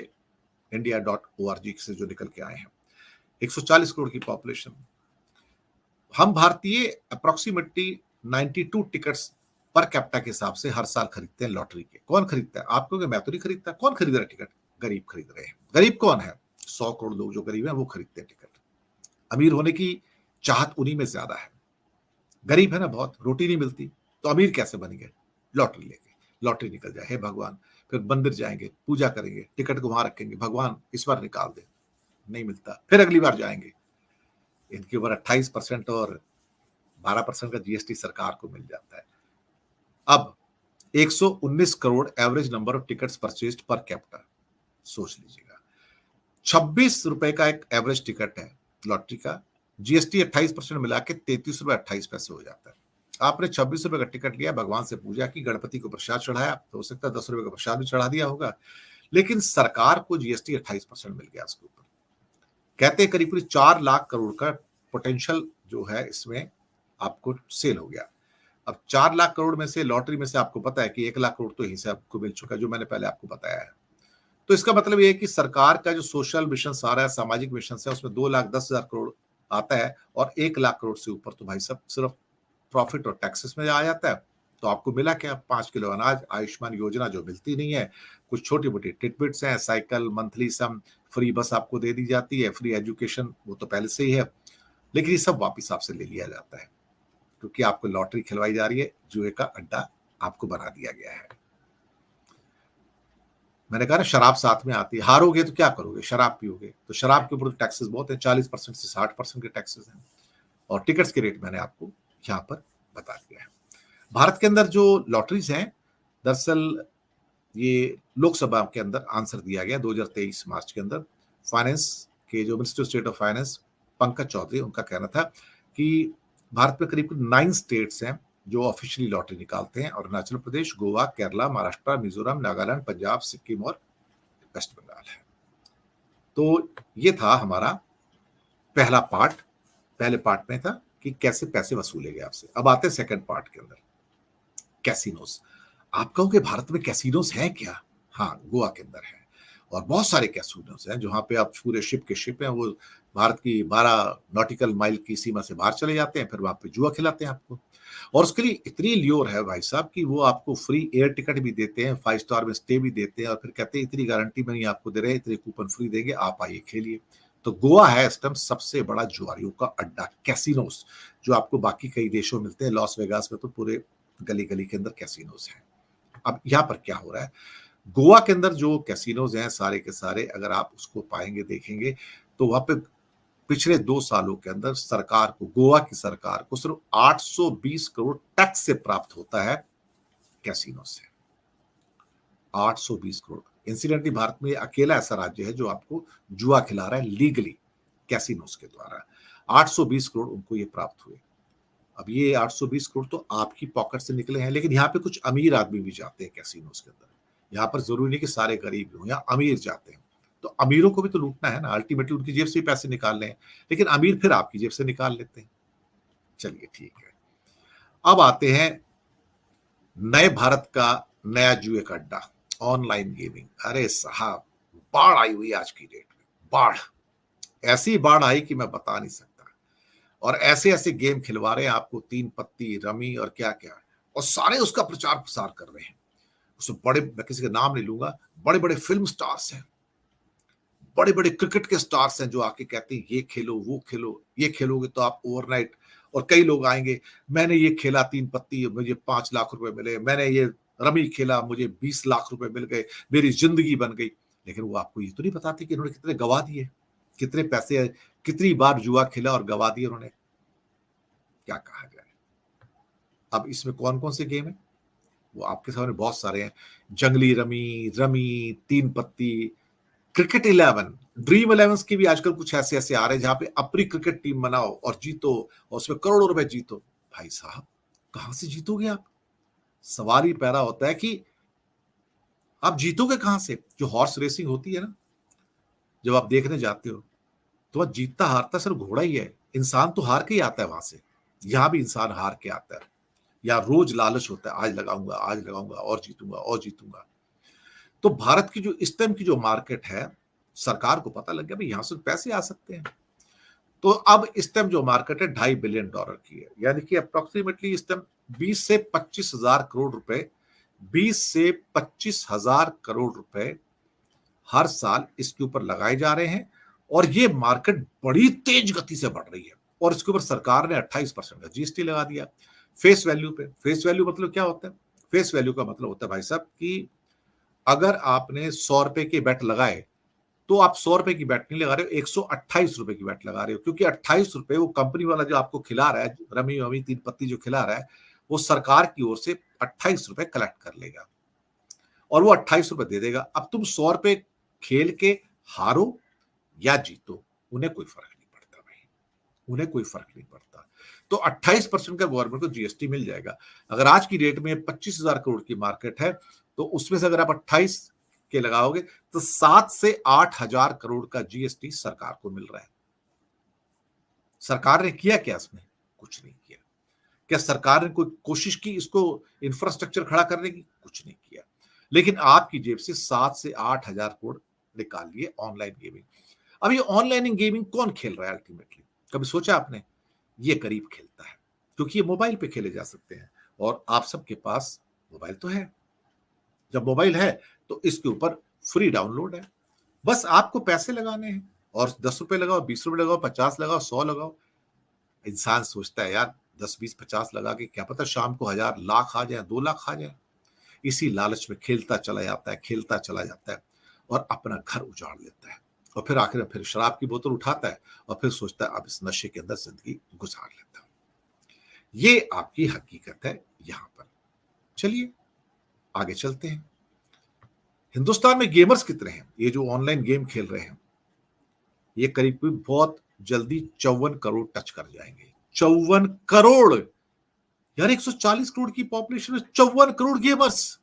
india.org से जो निकल के आए हैं। 140 करोड़ की पॉपुलेशन, हम भारतीय अप्रोक्सीमेटली 92 टिकट्स पर कैपिटा के हिसाब से हर साल खरीदते हैं लॉटरी के। कौन खरीदता है? आप कहोगे मैं तो नहीं खरीदता। कौन खरीद रहा है टिकट? गरीब खरीद रहे हैं। गरीब कौन है? 100 करोड़ लोग जो गरीब हैं वो खरीदते हैं टिकट। अमीर होने की चाहत उन्हीं में ज्यादा है। गरीब है ना बहुत, रोटी नहीं मिलती, तो अमीर कैसे बनेंगे? लॉटरी लेके। लॉटरी निकल जाए, हे भगवान, फिर मंदिर जाएंगे, पूजा करेंगे, टिकट को वहां रखेंगे, भगवान इस बार निकाल दे, नहीं मिलता, फिर अगली बार जाएंगे। इनके ऊपर 28% और 12% का जीएसटी सरकार को मिल जाता है। अब 119 crore average number of tickets purchased per capita, सोच लीजिएगा। 26 रुपए का एक एवरेज टिकट है लॉटरी का, जीएसटी 28% मिला के 33 रुपए 28 पैसे हो जाता है। आपने 26 रुपए का टिकट लिया, भगवान से पूजा की, गणपति को प्रसाद चढ़ाया, तो हो सकता है 10 रुपए का प्रसाद भी चढ़ा दिया होगा, लेकिन सरकार को जीएसटी 28% मिल गया उसके ऊपर। कहते हैं करीब करीब 4 लाख करोड़ का पोटेंशियल जो है इसमें आपको सेल हो गया। अब 4 लाख करोड़ में से लॉटरी में से आपको पता है कि 1 लाख करोड़ तो यहीं से आपको मिल चुका है, जो मैंने पहले आपको बताया है। तो इसका मतलब ये है कि सरकार का जो सोशल मिशन सारा है, सामाजिक मिशन है, उसमें 2,10,000 करोड़ आता है और 1 लाख करोड़ से ऊपर तो भाई सब सिर्फ प्रॉफिट और टैक्सेस में आ जाता है। तो आपको मिला क्या? 5 किलो अनाज, आयुष्मान योजना जो मिलती नहीं है, कुछ छोटी मोटी टिटबिट्स हैं, साइकिल, मंथली सम, फ्री बस आपको दे दी जाती है, फ्री एजुकेशन वो तो पहले से ही है, लेकिन ये सब वापिस आपसे ले लिया जाता है क्योंकि आपको लॉटरी खिलवाई जा रही है, जुए का अड्डा आपको बना दिया गया है। मैंने कहा ना शराब साथ में आती है, हारोगे तो क्या करोगे? शराब पियोगे, तो शराब के ऊपर तो टैक्सेस बहुत है, 40% से 60% के टैक्सेस हैं। और टिकट्स के रेट मैंने आपको यहाँ पर बता दिया है। भारत के अंदर जो लॉटरीज हैं, दरअसल ये लोकसभा के अंदर आंसर दिया गया 2023 मार्च के अंदर। फाइनेंस के जो minister state of finance Pankaj Chaudhary, उनका कहना था कि भारत में करीब 9 स्टेट्स हैं जो ऑफिशियली लॉटरी निकालते हैं, अरुणाचल प्रदेश, गोवा, केरला, महाराष्ट्र, मिजोरम, नागालैंड, पंजाब, सिक्किम और वेस्ट बंगाल है। तो ये था हमारा पहला पार्ट। पहले पार्ट में था कि कैसे पैसे वसूले गए आपसे। अब आते हैं सेकंड पार्ट के अंदर, कैसीनोस। आप कहोगे भारत में कैसीनोस है क्या? हाँ, गोवा के अंदर है और बहुत सारे कैसीनोस हैं जहां पे आप पूरे शिप के शिप हैं, वो भारत की 12 नॉटिकल माइल की सीमा से बाहर चले जाते हैं, फिर वहां पे जुआ खिलाते हैं आपको। और उसके लिए इतनी लियोर है भाई साहब कि वो आपको फ्री एयर टिकट भी देते हैं, 5 स्टार में स्टे भी देते हैं, और फिर कहते हैं इतनी गारंटी में नहीं आपको दे रहे, इतने कूपन फ्री देंगे, आप आइए खेलिए। तो गोवा है इस टाइम सबसे बड़ा जुआरियों का अड्डा, कैसीनोस, जो आपको बाकी कई देशों में मिलते हैं। लॉस वेगास में तो पूरे गली गली के अंदर कैसीनोस हैं। अब यहाँ पर क्या हो रहा है, गोवा के अंदर जो कैसीनोज हैं सारे के सारे, अगर आप उसको पाएंगे देखेंगे तो वहां पे पिछले 2 सालों के अंदर सरकार को, गोवा की सरकार को सिर्फ 820 करोड़ टैक्स से प्राप्त होता है कैसीनो से। 820 करोड़। इंसिडेंटली भारत में अकेला ऐसा राज्य है जो आपको जुआ खिला रहा है लीगली कैसीनोस के द्वारा। 820 करोड़ उनको ये प्राप्त हुए। अब ये 820 करोड़ तो आपकी पॉकेट से निकले हैं, लेकिन यहाँ पे कुछ अमीर आदमी भी जाते हैं कैसीनोस के अंदर। यहाँ पर जरूरी नहीं कि सारे गरीब हों, यहाँ अमीर जाते हैं। तो अमीरों को भी तो लूटना है ना, अल्टीमेटली उनकी जेब से ही पैसे निकालने हैं, लेकिन अमीर फिर आपकी जेब से निकाल लेते हैं। चलिए ठीक है, अब आते हैं नए भारत का नया जुए का अड्डा, ऑनलाइन गेमिंग। अरे साहब, बाढ़ आई हुई आज की डेट में, बाढ़, ऐसी बाढ़ आई कि मैं बता नहीं सकता। और ऐसे ऐसे गेम खिलवा रहे हैं आपको, 3 पत्ती, रमी और क्या क्या, और सारे उसका प्रचार प्रसार कर रहे हैं। उसमें बड़े, मैं किसी का नाम नहीं लूंगा, बड़े बड़े फिल्म स्टार्स हैं, बड़े बड़े क्रिकेट के स्टार्स हैं जो आके कहते हैं ये खेलो, वो खेलो, ये खेलोगे तो आप ओवरनाइट। और कई लोग आएंगे, मैंने ये खेला 3 पत्ती, मुझे 5 लाख रुपए मिले, मैंने ये रमी खेला, मुझे 20 लाख रुपए मिल गए, मेरी जिंदगी बन गई। लेकिन वो आपको ये तो नहीं बताते कि इन्होंने कितने गवा दिए, कितने पैसे, कितनी बार जुआ खेला और गवा दिए उन्होंने। क्या कहा जाए। अब इसमें कौन कौन से गेम है वो आपके सामने बहुत सारे हैं। जंगली रमी, रमी, 3 पत्ती, क्रिकेट 11, ड्रीम 11 की भी आजकल कुछ ऐसे ऐसे आ रहे हैं जहां पे अपनी क्रिकेट टीम बनाओ और जीतो, और उसमें करोड़ों रुपए जीतो। भाई साहब, कहां से जीतोगे आप? सवाल ही पैदा होता है कि आप जीतोगे कहां से? जो हॉर्स रेसिंग होती है ना, जब आप देखने जाते हो तो वह जीतता हारता सिर्फ घोड़ा ही है, इंसान तो हार के ही आता है वहां से। यहां भी इंसान हार के आता है, या रोज लालच होता है, आज लगाऊंगा और जीतूंगा और जीतूंगा। तो भारत की जो इस टाइम की जो मार्केट है, सरकार को पता लग गया भाई यहां से पैसे आ सकते हैं। तो अब इस टाइम जो मार्केट है $2.5 बिलियन की है, यानी कि अप्रोक्सीमेटली इस टाइम 20 से 25 हजार करोड़ रुपए, 20 से 25 हजार करोड़ रुपए हर साल इसके ऊपर लगाए जा रहे हैं और ये मार्केट बड़ी तेज गति से बढ़ रही है और इसके ऊपर सरकार ने 28% का जीएसटी लगा दिया फेस वैल्यू पे। फेस वैल्यू मतलब क्या होता है? फेस वैल्यू का मतलब होता है भाई साहब कि अगर आपने 100 रुपए के बेट लगाए तो आप 100 रुपए की बेट नहीं लगा रहे हो, 128 रुपए की बेट लगा रहे हो, क्योंकि 28 रुपए वो कंपनी वाला जो आपको खिला रहा है, रमी वमी तीन पत्ती जो खिला रहा है, वो सरकार की ओर से 28 रुपए कलेक्ट कर लेगा और वो 28 रुपए दे देगा। अब तुम 100 रुपए खेल के हारो या जीतो, उन्हें कोई फर्क नहीं पड़ता भाई, उन्हें कोई फर्क नहीं पड़ता। तो 28% का गवर्नमेंट को जीएसटी मिल जाएगा। अगर आज की डेट में 25,000 करोड़ की मार्केट है तो उसमें से अगर आप 28 के लगाओगे तो 7 से 8 हजार करोड़ का जीएसटी सरकार को मिल रहा है। सरकार ने किया क्या इसमें? कुछ नहीं किया। क्या सरकार ने कोई कोशिश की इसको इंफ्रास्ट्रक्चर खड़ा करने की? कुछ नहीं किया। लेकिन आपकी जेब से 7 से 8 हजार करोड़ निकाल लिए ऑनलाइन गेमिंग। अब ये ऑनलाइन गेमिंग कौन खेल रहा है अल्टीमेटली? कभी सोचा आपने? ये गरीब खेलता है क्योंकि ये मोबाइल पे खेले जा सकते हैं और आप सबके पास मोबाइल तो है। जब मोबाइल है तो इसके ऊपर फ्री डाउनलोड है, बस आपको पैसे लगाने हैं और 10 रुपए लगाओ, 20 रुपए लगाओ, 50 लगाओ, 100 लगाओ। इंसान सोचता है यार 10, 20, 50 लगा के क्या पता शाम को 1000 लाख आ जाए, 2 लाख आ जाए। इसी लालच में खेलता चला जाता है, खेलता चला जाता है और अपना घर उजाड़ लेता है और फिर आखिर में फिर शराब की बोतल उठाता है और फिर सोचता है अब इस नशे के अंदर जिंदगी गुजार लेता हूं। ये आपकी हकीकत है यहां पर। चलिए आगे चलते हैं। हिंदुस्तान में गेमर्स कितने हैं? ये जो ऑनलाइन गेम खेल रहे हैं ये करीब बहुत जल्दी 54 करोड़ टच कर जाएंगे। 54 करोड़ यार, 140 करोड़ की पॉपुलेशन में 54 करोड़ गेमर्स।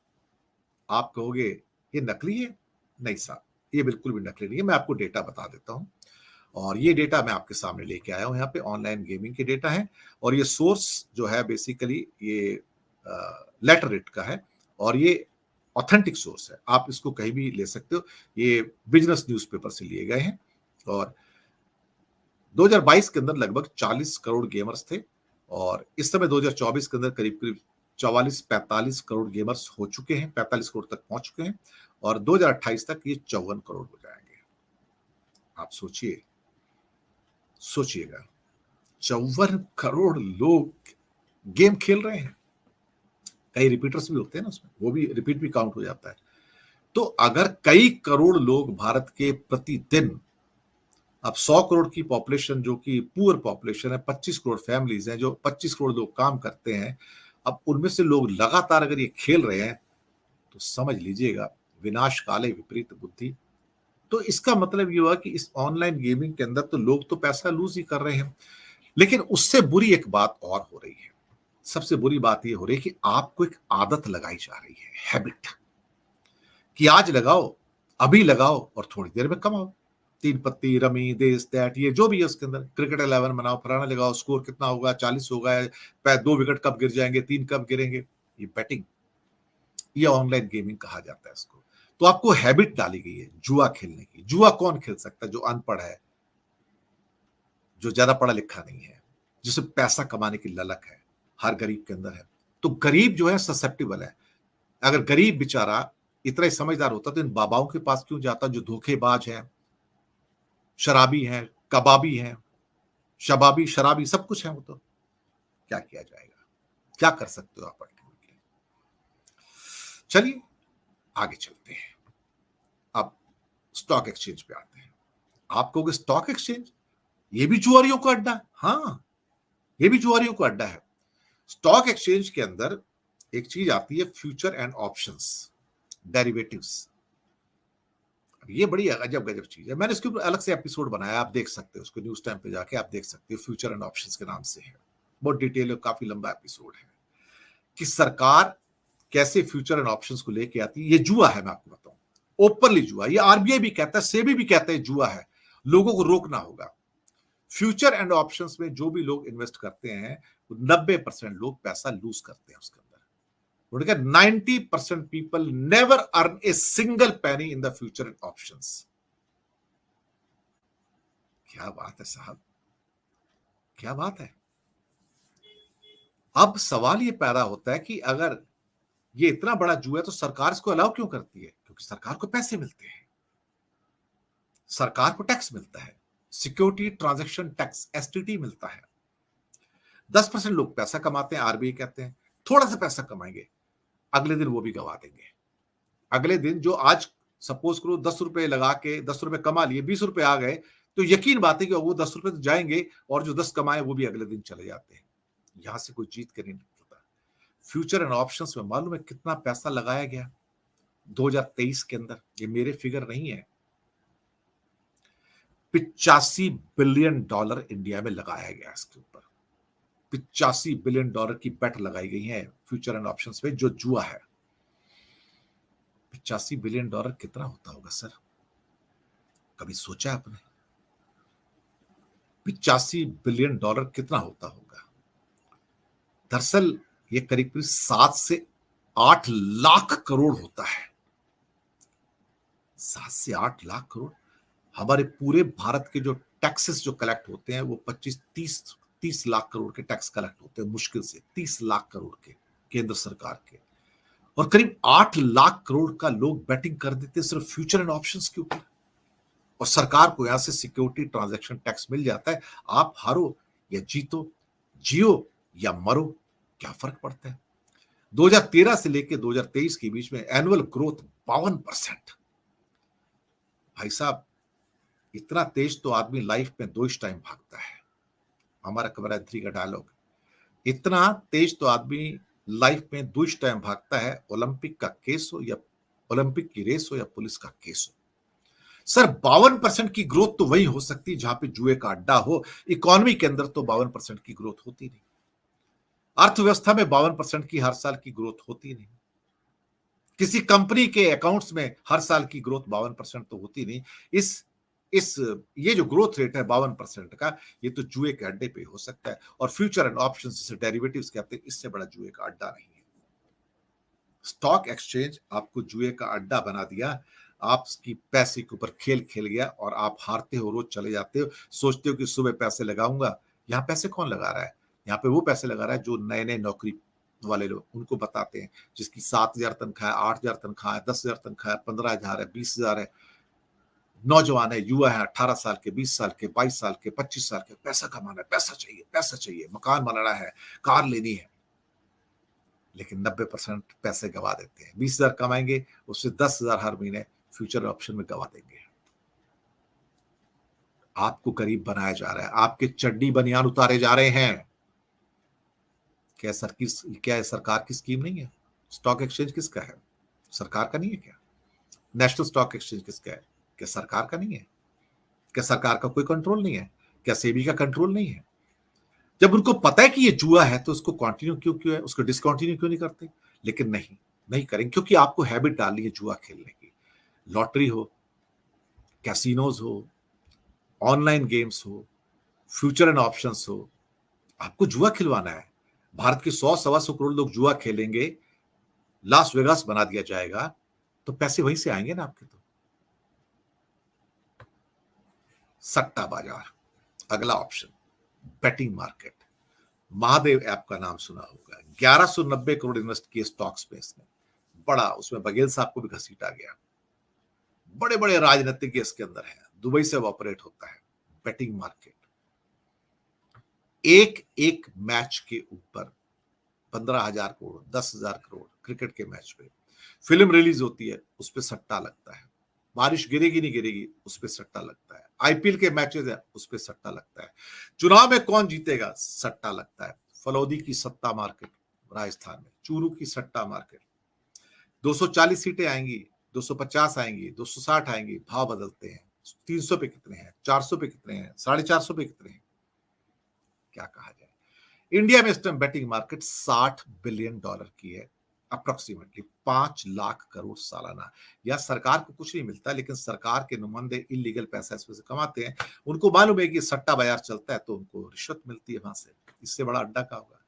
आप कहोगे ये नकली है? नहीं साहब, ये बिल्कुल भी नकली नहीं है। मैं आपको डेटा बता देता हूं और ये डेटा मैं आपके सामने लेके आया हूं। यहाँ पे ऑनलाइन गेमिंग के डेटा है और ये सोर्स जो है बेसिकली ये लेटर रेट का है और ये ऑथेंटिक सोर्स है। आप इसको कहीं भी ले सकते हो। ये बिजनेस न्यूज़पेपर से लिए गए हैं और 2022 के अंदर लगभग 40 करोड़ गेमर्स थे और इस समय 2024 के अंदर करीब करीब 44-45 करोड़ गेमर्स हो चुके हैं, 45 करोड़ तक पहुंच चुके हैं और 2028 तक ये 54 करोड़ हो जाएंगे। आप सोचिए, सोचिएगा 54 करोड़ लोग गेम खेल रहे हैं। कई रिपीटर्स भी होते हैं ना उसमें, वो भी रिपीट भी काउंट हो जाता है। तो अगर कई करोड़ लोग भारत के प्रतिदिन, अब 100 करोड़ की पॉपुलेशन जो कि पुअर पॉपुलेशन है, 25 करोड़ फैमिलीज हैं जो 25 करोड़ लोग काम करते हैं, अब उनमें से लोग लगातार अगर ये खेल रहे हैं तो समझ लीजिएगा विनाश काले विपरीत बुद्धि। तो इसका मतलब ये हुआ कि इस ऑनलाइन गेमिंग के अंदर तो लोग तो पैसा लूज ही कर रहे हैं, लेकिन उससे बुरी एक बात और हो रही है। सबसे बुरी बात ये हो रही है कि आपको एक आदत लगाई जा रही है, हैबिट, कि आज लगाओ, अभी लगाओ और थोड़ी देर में कमाओ। तीन पत्ती, रमी, देश दैट, ये जो भी है उसके अंदर, क्रिकेट 11 बनाओ, फलाना लगाओ, स्कोर कितना होगा, 40 होगा, 2 विकेट कब गिर जाएंगे, 3 कब गिरेंगे, ये बैटिंग, ये ऑनलाइन गेमिंग कहा जाता है इसको। तो आपको हैबिट डाली गई है जुआ खेलने की। जुआ कौन खेल सकता है? जो अनपढ़ है, जो ज्यादा पढ़ा लिखा नहीं है, जिसे पैसा कमाने की ललक है, हर गरीब के अंदर है। तो गरीब जो है ससेप्टिबल है। अगर गरीब बेचारा इतना ही समझदार होता तो इन बाबाओं के पास क्यों जाता जो धोखेबाज है, शराबी हैं, कबाबी हैं, शबाबी, शराबी, सब कुछ है वो तो। क्या किया जाएगा? क्या कर सकते हो आप अल्टीमेटली? चलिए आगे चलते हैं। अब स्टॉक एक्सचेंज पे आते हैं। आप कहोगे स्टॉक एक्सचेंज ये भी जुआरियों का अड्डा है? हाँ, ये भी जुआरियों का अड्डा है। स्टॉक एक्सचेंज के अंदर एक चीज आती है फ्यूचर एंड ऑप्शंस, डेरिवेटिव्स। ये बड़ी अजब गजब चीज है। मैंने इसके ऊपर अलग से एपिसोड बनाया, आप देख सकते हो उसको, न्यूज टाइम पे जाके आप देख सकते हो। फ्यूचर एंड ऑप्शंस के नाम से है, बहुत डिटेल है, काफी लंबा एपिसोड है कि सरकार कैसे फ्यूचर एंड ऑप्शंस को लेके आती है। ये जुआ है, मैं आपको बताऊं, ओपनली जुआ। ये आरबीआई भी कहता है, सेबी भी कहता है जुआ है। लोगों को रोकना होगा। फ्यूचर एंड ऑप्शंस में जो भी लोग इन्वेस्ट करते हैं 90% लोग पैसा लूज करते हैं उसके अंदर। 90% people never earn a single penny in the future options. क्या बात है साहब, क्या बात है। अब सवाल ये पैदा होता है कि अगर ये इतना बड़ा जुआ है तो सरकार इसको अलाउ क्यों करती है? क्योंकि सरकार को पैसे मिलते हैं, सरकार को टैक्स मिलता है, सिक्योरिटी ट्रांजैक्शन टैक्स एसटीटी मिलता है। 10% लोग पैसा कमाते हैं, आरबीआई कहते हैं थोड़ा सा पैसा कमाएंगे, अगले दिन वो भी गवा देंगे। अगले दिन जो आज सपोज करो 10 रुपए लगा के 10 रुपए कमा लिए, 20 रुपए आ गए, तो यकीन बात है कि वो 10 रुपए तो जाएंगे और जो 10 कमाए वो भी अगले दिन चले जाते हैं। यहां से कोई जीत कर नहीं निकलता। फ्यूचर एंड ऑप्शंस में मालूम है कितना पैसा लगाया गया 2023 के अंदर? ये मेरे फिगर नहीं है, $85 बिलियन इंडिया में लगाया गया इसके ऊपर। $85 बिलियन की बेट लगाई गई है फ्यूचर एंड ऑप्शंस पे, जो जुआ है। $85 बिलियन कितना होता होगा सर? कभी सोचा आपने? $85 बिलियन कितना होता होगा? दरअसल ये करीब करीब 7 से 8 लाख करोड़ होता है। 7 से 8 लाख करोड़। हमारे पूरे भारत के जो टैक्सेस जो कलेक्ट होते हैं वो 25-30 लाख करोड़ के टैक्स कलेक्ट होते हैं, मुश्किल से 30 लाख करोड़ के केंद्र सरकार के, और करीब 8 लाख करोड़ का लोग बैटिंग कर देते हैं सिर्फ फ्यूचर एंड ऑप्शंस के ऊपर, और सरकार को यहां से सिक्योरिटी ट्रांजैक्शन टैक्स मिल जाता है। आप हारो या जीतो, जियो या मरो, क्या फर्क पड़ता है? 2013 से लेकर 2023 के बीच में एनुअल ग्रोथ 52%। भाई साहब, इतना तेज तो आदमी लाइफ में 2 टाइम भागता है। हमारा कमरा 3 का डायलॉग, इतना तेज तो आदमी लाइफ में 2 टाइम भागता है, ओलंपिक का केस हो या ओलंपिक की रेस हो या पुलिस का केस हो। सर 52% की ग्रोथ तो वही हो सकती है जहां पे जुए का अड्डा हो। इकोनॉमी के अंदर तो 52% की ग्रोथ होती नहीं, अर्थव्यवस्था में 52% की हर साल की ग्रोथ होती नहीं, किसी कंपनी के अकाउंट्स में हर साल की ग्रोथ 52% तो होती नहीं। इस ये जो ग्रोथ रेट है 52% का, ये तो जुए के अड्डे पे हो सकता है। और फ्यूचर एंड ऑप्शन जिसे डेरिवेटिव्स कहते हैं, इससे बड़ा जुए का अड्डा नहीं है। स्टॉक एक्सचेंज आपको जुए का अड्डा बना दिया, आपकी पैसे के ऊपर खेल खेल गया और आप हारते हो, रोज चले जाते हो, सोचते हो कि सुबह पैसे लगाऊंगा। यहाँ पैसे कौन लगा रहा है? यहाँ पे वो पैसे लगा रहा है जो नए नए नौकरी वाले लोग, उनको बताते हैं, जिसकी 7,000 तनख्वाह है, 8,000 तनख्वाह है, 10,000 तनख्वाह है, 15,000 है, 20,000 है, नौजवान है, युवा है, 18 साल के, 20 साल के, 22 साल के, 25 साल के, पैसा कमाना है, पैसा चाहिए, मकान बनाना है, कार लेनी है, लेकिन 90% पैसे गवा देते हैं। 20,000 कमाएंगे, उससे 10,000 हर महीने फ्यूचर ऑप्शन में गवा देंगे। आपको गरीब बनाया जा रहा है, आपके चड्डी बनियान उतारे जा रहे हैं। क्या सरकार की स्कीम नहीं है? स्टॉक एक्सचेंज किसका है? सरकार का नहीं है क्या? नेशनल स्टॉक एक्सचेंज किसका है? क्या सरकार का नहीं है? क्या सरकार का कोई कंट्रोल नहीं है? क्या सेबी का कंट्रोल नहीं है? जब उनको पता है कि ये जुआ है तो उसको कंटिन्यू क्यों है, उसको डिसकंटिन्यू क्यों नहीं करते? लेकिन नहीं करेंगे, क्योंकि आपको हैबिट डालनी है जुआ खेलने की। लॉटरी हो, कैसीनोज हो, ऑनलाइन गेम्स हो, फ्यूचर एंड ऑप्शंस हो, आपको जुआ खिलवाना है। भारत के 100-125 करोड़ लोग जुआ खेलेंगे, लास वेगास बना दिया जाएगा, तो पैसे वहीं से आएंगे ना आपके। तो सट्टा बाजार, अगला option, betting market. Mahadev app का नाम सुना होगा, 1190 करोड़ इन्वेस्ट किए स्टॉक्स में इसने, बड़ा, उसमें बघेल साहब को भी घसीटा गया। बड़े बड़े राजनीतिज्ञ इसके अंदर हैं, दुबई से ऑपरेट होता है बेटिंग मार्केट। एक एक मैच के ऊपर 15,000 करोड़, 10,000 करोड़, क्रिकेट के मैच पे फिल्म रिलीज होती है, उस पर सट्टा लगता है। बारिश गिरेगी नहीं गिरेगी, उस पर सट्टा लगता है। आईपीएल के मैचेस है, उस पर सट्टा लगता है। चुनाव में कौन जीतेगा, सट्टा लगता है। फलौदी की सट्टा मार्केट राजस्थान में, चूरू की सट्टा मार्केट। 240 सीटें आएंगी, 250 आएंगी, 260 आएंगी, भाव बदलते हैं। 300 पे कितने हैं, 400 पे कितने हैं, 450 पे कितने हैं, क्या कहा जाए। इंडिया में इस टाइम बेटिंग मार्केट $60 बिलियन की है, अप्रोक्सीमेटली 5 लाख करोड़ सालाना। या सरकार को कुछ नहीं मिलता, लेकिन सरकार के नुमाइंदे इलीगल पैसा इसमें से कमाते हैं। उनको मालूम है कि सट्टा बाजार चलता है, तो उनको रिश्वत मिलती है वहां से। इससे बड़ा अड्डा का होगा?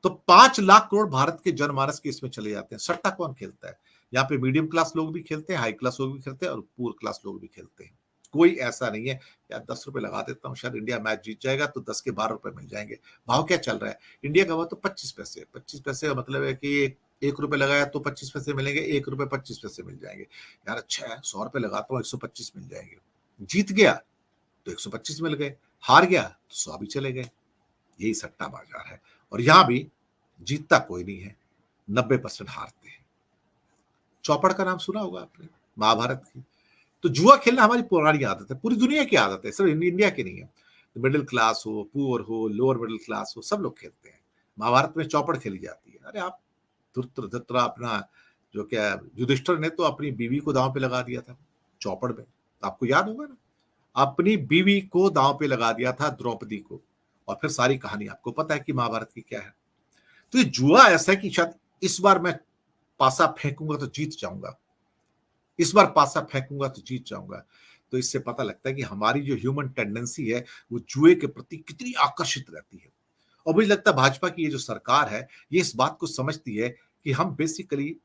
तो 5 लाख करोड़ भारत के जनमानस के इसमें चले जाते हैं। सट्टा कौन खेलता है? यहाँ पे मीडियम क्लास लोग भी खेलते हैं, हाई क्लास लोग भी खेलते हैं, और पुअर क्लास लोग भी खेलते हैं। कोई ऐसा नहीं है यार 10 रुपए लगा देता हूँ, शायद इंडिया मैच जीत जाएगा तो 10 के 12 रुपए मिल जाएंगे। भाव क्या चल रहा है? इंडिया का भाव तो 25 पैसे। 25 पैसे का मतलब है कि 1 रुपए लगाया तो 25 पैसे मिलेंगे, 1 रुपए 25 पैसे मिल जाएंगे। यार अच्छा है, 100 रुपए लगाता हूँ 125 मिल जाएंगे। जीत गया तो 125 मिल गए, हार गया तो 100 भी चले गए। यही सट्टा बाजार है। और यहां भी जीतता कोई नहीं है, 90% हारते हैं। चौपड़ का नाम सुना होगा आपने, महाभारत की। तो जुआ खेलना हमारी पुरानी आदत है, पूरी दुनिया की आदत है, सिर्फ इंडिया की नहीं है। मिडिल क्लास हो, पुअर हो, लोअर मिडिल क्लास हो, सब लोग खेलते हैं। महाभारत में चौपड़ खेली जाती है। अरे आप धृतराष्ट्र अपना जो क्या युधिष्ठिर ने तो अपनी बीवी को दांव पे लगा दिया था चौपड़ में, आपको याद होगा ना। अपनी बीवी को दांव पे लगा दिया था, द्रौपदी को। और फिर सारी कहानी आपको पता है कि महाभारत की क्या है। तो ये जुआ ऐसा है कि शायद इस बार मैं पासा फेंकूंगा तो जीत जाऊंगा, इस बार पासा फेंकूंगा तो जीत जाऊंगा। तो इससे पता लगता है कि हमारी जो ह्यूमन टेंडेंसी है वो जुए के प्रति कितनी आकर्षित रहती है। और मुझे लगता है भाजपा की ये जो सरकार है ये इस बात को समझती है कि हम बेसिकली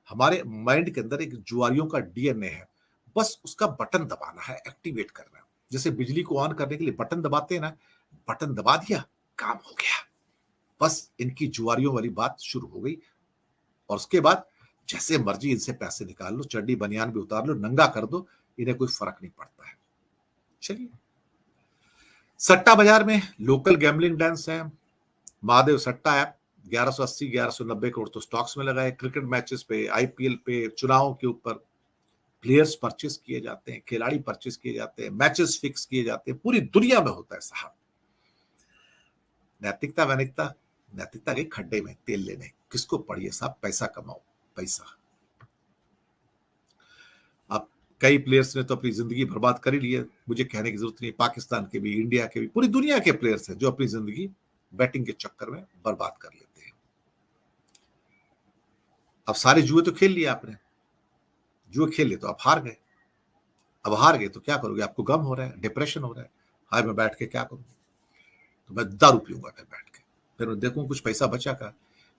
हमारे माइंड के अंदर एक जुआरियों का डीएनए है, बस उसका बटन दबाना है, एक्टिवेट करना है। जैसे बिजली को ऑन करने के लिए बटन दबाते हैं ना, बटन दबा दिया, काम हो गया। बस इनकी जुआरियों वाली बात शुरू हो गई। और उसके बाद जैसे मर्जी इनसे पैसे निकाल लो, चड्डी बनियान भी उतार लो, नंगा कर दो, इन्हें कोई फर्क नहीं पड़ता है। चलिए, सट्टा बाजार में लोकल गैम्बलिंग डांस है। महादेव सट्टा ऐप 1180 1190 करोड़ तो स्टॉक्स में लगाए। क्रिकेट मैचेस पे, आईपीएल पे, चुनाव के ऊपर प्लेयर्स परचेस किए जाते हैं, खिलाड़ी परचेस किए जाते हैं, मैचेस फिक्स किए जाते हैं, पूरी दुनिया में होता है साहब। नैतिकता वैनिकता, नैतिकता के खड्डे में तेल लेने, किसको पढ़िए साहब, पैसा कमाओ, पैसा। अब कई प्लेयर्स ने तो अपनी जिंदगी बर्बाद कर ही ली है, मुझे कहने की जरूरत नहीं। पाकिस्तान के भी, इंडिया के भी, पूरी दुनिया के प्लेयर्स हैं जो अपनी जिंदगी बैटिंग के चक्कर में बर्बाद कर लेते हैं। अब सारे जुए तो खेल लिए आपने, जुए खेल लिए तो आप हार गए। अब हार गए तो क्या करोगे? आपको गम हो रहा है, डिप्रेशन हो रहा है, हाय मैं बैठ के क्या करूं, तो मैं दारू पीऊंगा, फिर बैठ के, फिर मैं देखूं कुछ पैसा बचा का,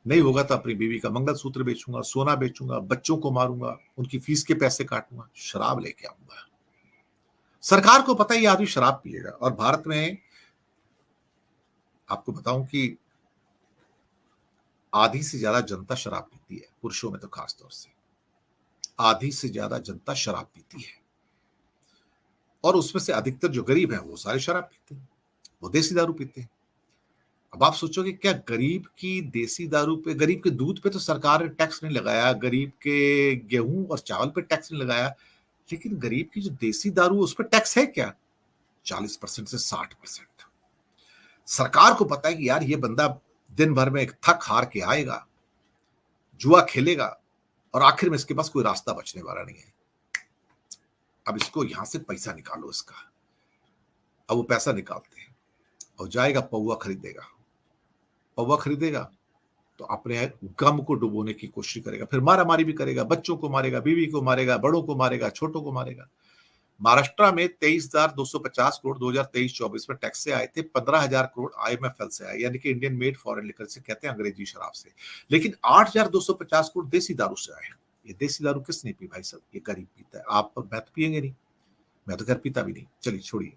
नहीं होगा तो अपनी बीवी का मंगलसूत्र बेचूंगा, सोना बेचूंगा, बच्चों को मारूंगा, उनकी फीस के पैसे काटूंगा, शराब लेके आऊंगा। सरकार को पता है ये आदमी शराब पिएगा। और भारत में आपको बताऊं कि आधी से ज्यादा जनता शराब पीती है, पुरुषों में तो खास तौर से आधी से ज्यादा जनता शराब पीती है। और उसमें से अधिकतर जो गरीब हैं वो सारे शराब पीते हैं, वो देसी दारू पीते हैं। अब आप सोचोगे क्या गरीब की देसी दारू पे, गरीब के दूध पे तो सरकार ने टैक्स नहीं लगाया, गरीब के गेहूं और चावल पे टैक्स नहीं लगाया, लेकिन गरीब की जो देसी दारू उस पर टैक्स है क्या? 40% से 60%। सरकार को पता है कि यार ये बंदा दिन भर में एक थक हार के आएगा, जुआ खेलेगा, और आखिर में इसके पास कोई रास्ता बचने वाला नहीं है। अब इसको यहां से पैसा निकालो इसका। अब वो पैसा निकालते हैं और जाएगा पौवा खरीदेगा। पौवा खरीदेगा तो अपने गम को डुबोने की कोशिश करेगा, फिर मारा मारी भी करेगा, बच्चों को मारेगा, बीवी को मारेगा, बड़ों को मारेगा, छोटों को मारेगा। महाराष्ट्र में 23,250 करोड़ 2023-24 में टैक्स से आए थे, 15,000 करोड़ आईएमएफएल से आए, यानी कि इंडियन मेड फॉरेन लिकर से कहते हैं, अंग्रेजी शराब से। लेकिन 8,250 करोड़ देसी दारू से आए। ये देसी दारू किसने पी भाई साहब? ये गरीब पीता है। आप मैं तो पियेंगे नहीं, मैं तो घर पीता भी नहीं। चलिए छोड़िए।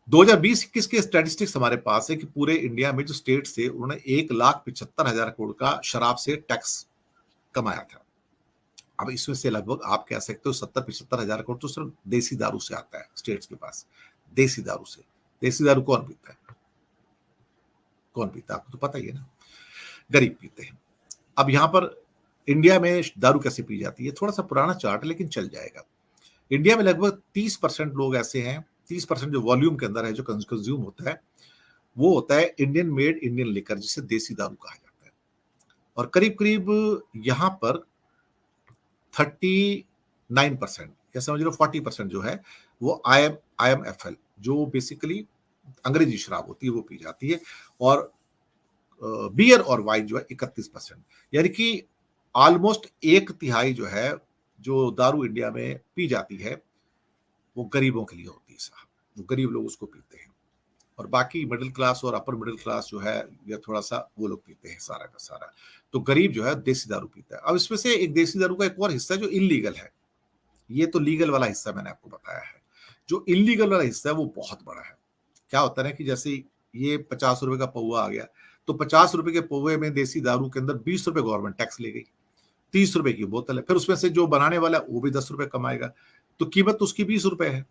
2020-21 के स्टैटिस्टिक्स हमारे पास है कि पूरे इंडिया में जो स्टेट से उन्होंने 1,75,000 करोड़ का शराब से टैक्स कमाया था। अब इसमें से लगभग आप कह सकते हो 70-75 हजार करोड़ तो सिर्फ देसी दारू से आता है स्टेट्स के पास। देसी दारू से, देसी दारू कौन पीता है? कौन पीता है? आपको तो पता ही है ना, गरीब पीते हैं। अब यहां पर इंडिया में दारू कैसे पी जाती है? थोड़ा सा पुराना चार्ट है लेकिन चल जाएगा। इंडिया में लगभग 30% लोग ऐसे हैं, 30% जो वॉल्यूम के अंदर है, जो कंज्यूम होता है, वो होता है इंडियन मेड इंडियन लिकर, जिसे देसी दारू कहा जाता है। और करीब करीब यहां पर 39% या समझ लो 40% जो है वो IMFL, जो बेसिकली अंग्रेजी शराब होती है, वो पी जाती है। और बियर और वाइन जो है 31%, यानी कि ऑलमोस्ट 1/3 जो है जो दारू इंडिया में पी जाती है वो गरीबों के लिए होती है साहब, वो गरीब लोग उसको पीते हैं। और बाकी मिडिल क्लास और अपर मिडिल क्लास जो है या थोड़ा सा वो लोग पीते हैं सारा का सारा। तो गरीब जो है देसी दारू पीता है। अब इसमें से एक देसी दारू का एक और हिस्सा जो इलीगल है, ये तो लीगल वाला हिस्सा मैंने आपको बताया है। जो इलीगल वाला हिस्सा है वो बहुत बड़ा है। क्या होता है ना कि जैसे ये 50 रुपए का पौवा आ गया, तो 50 रुपए के पौवे में देसी दारू के अंदर 20 रुपए गवर्नमेंट टैक्स ले गई। 30 रुपए की बोतल है, फिर उसमें से जो बनाने वाला है वो भी 10 रुपए कमाएगा, तो कीमत तो उसकी 20 रुपए है।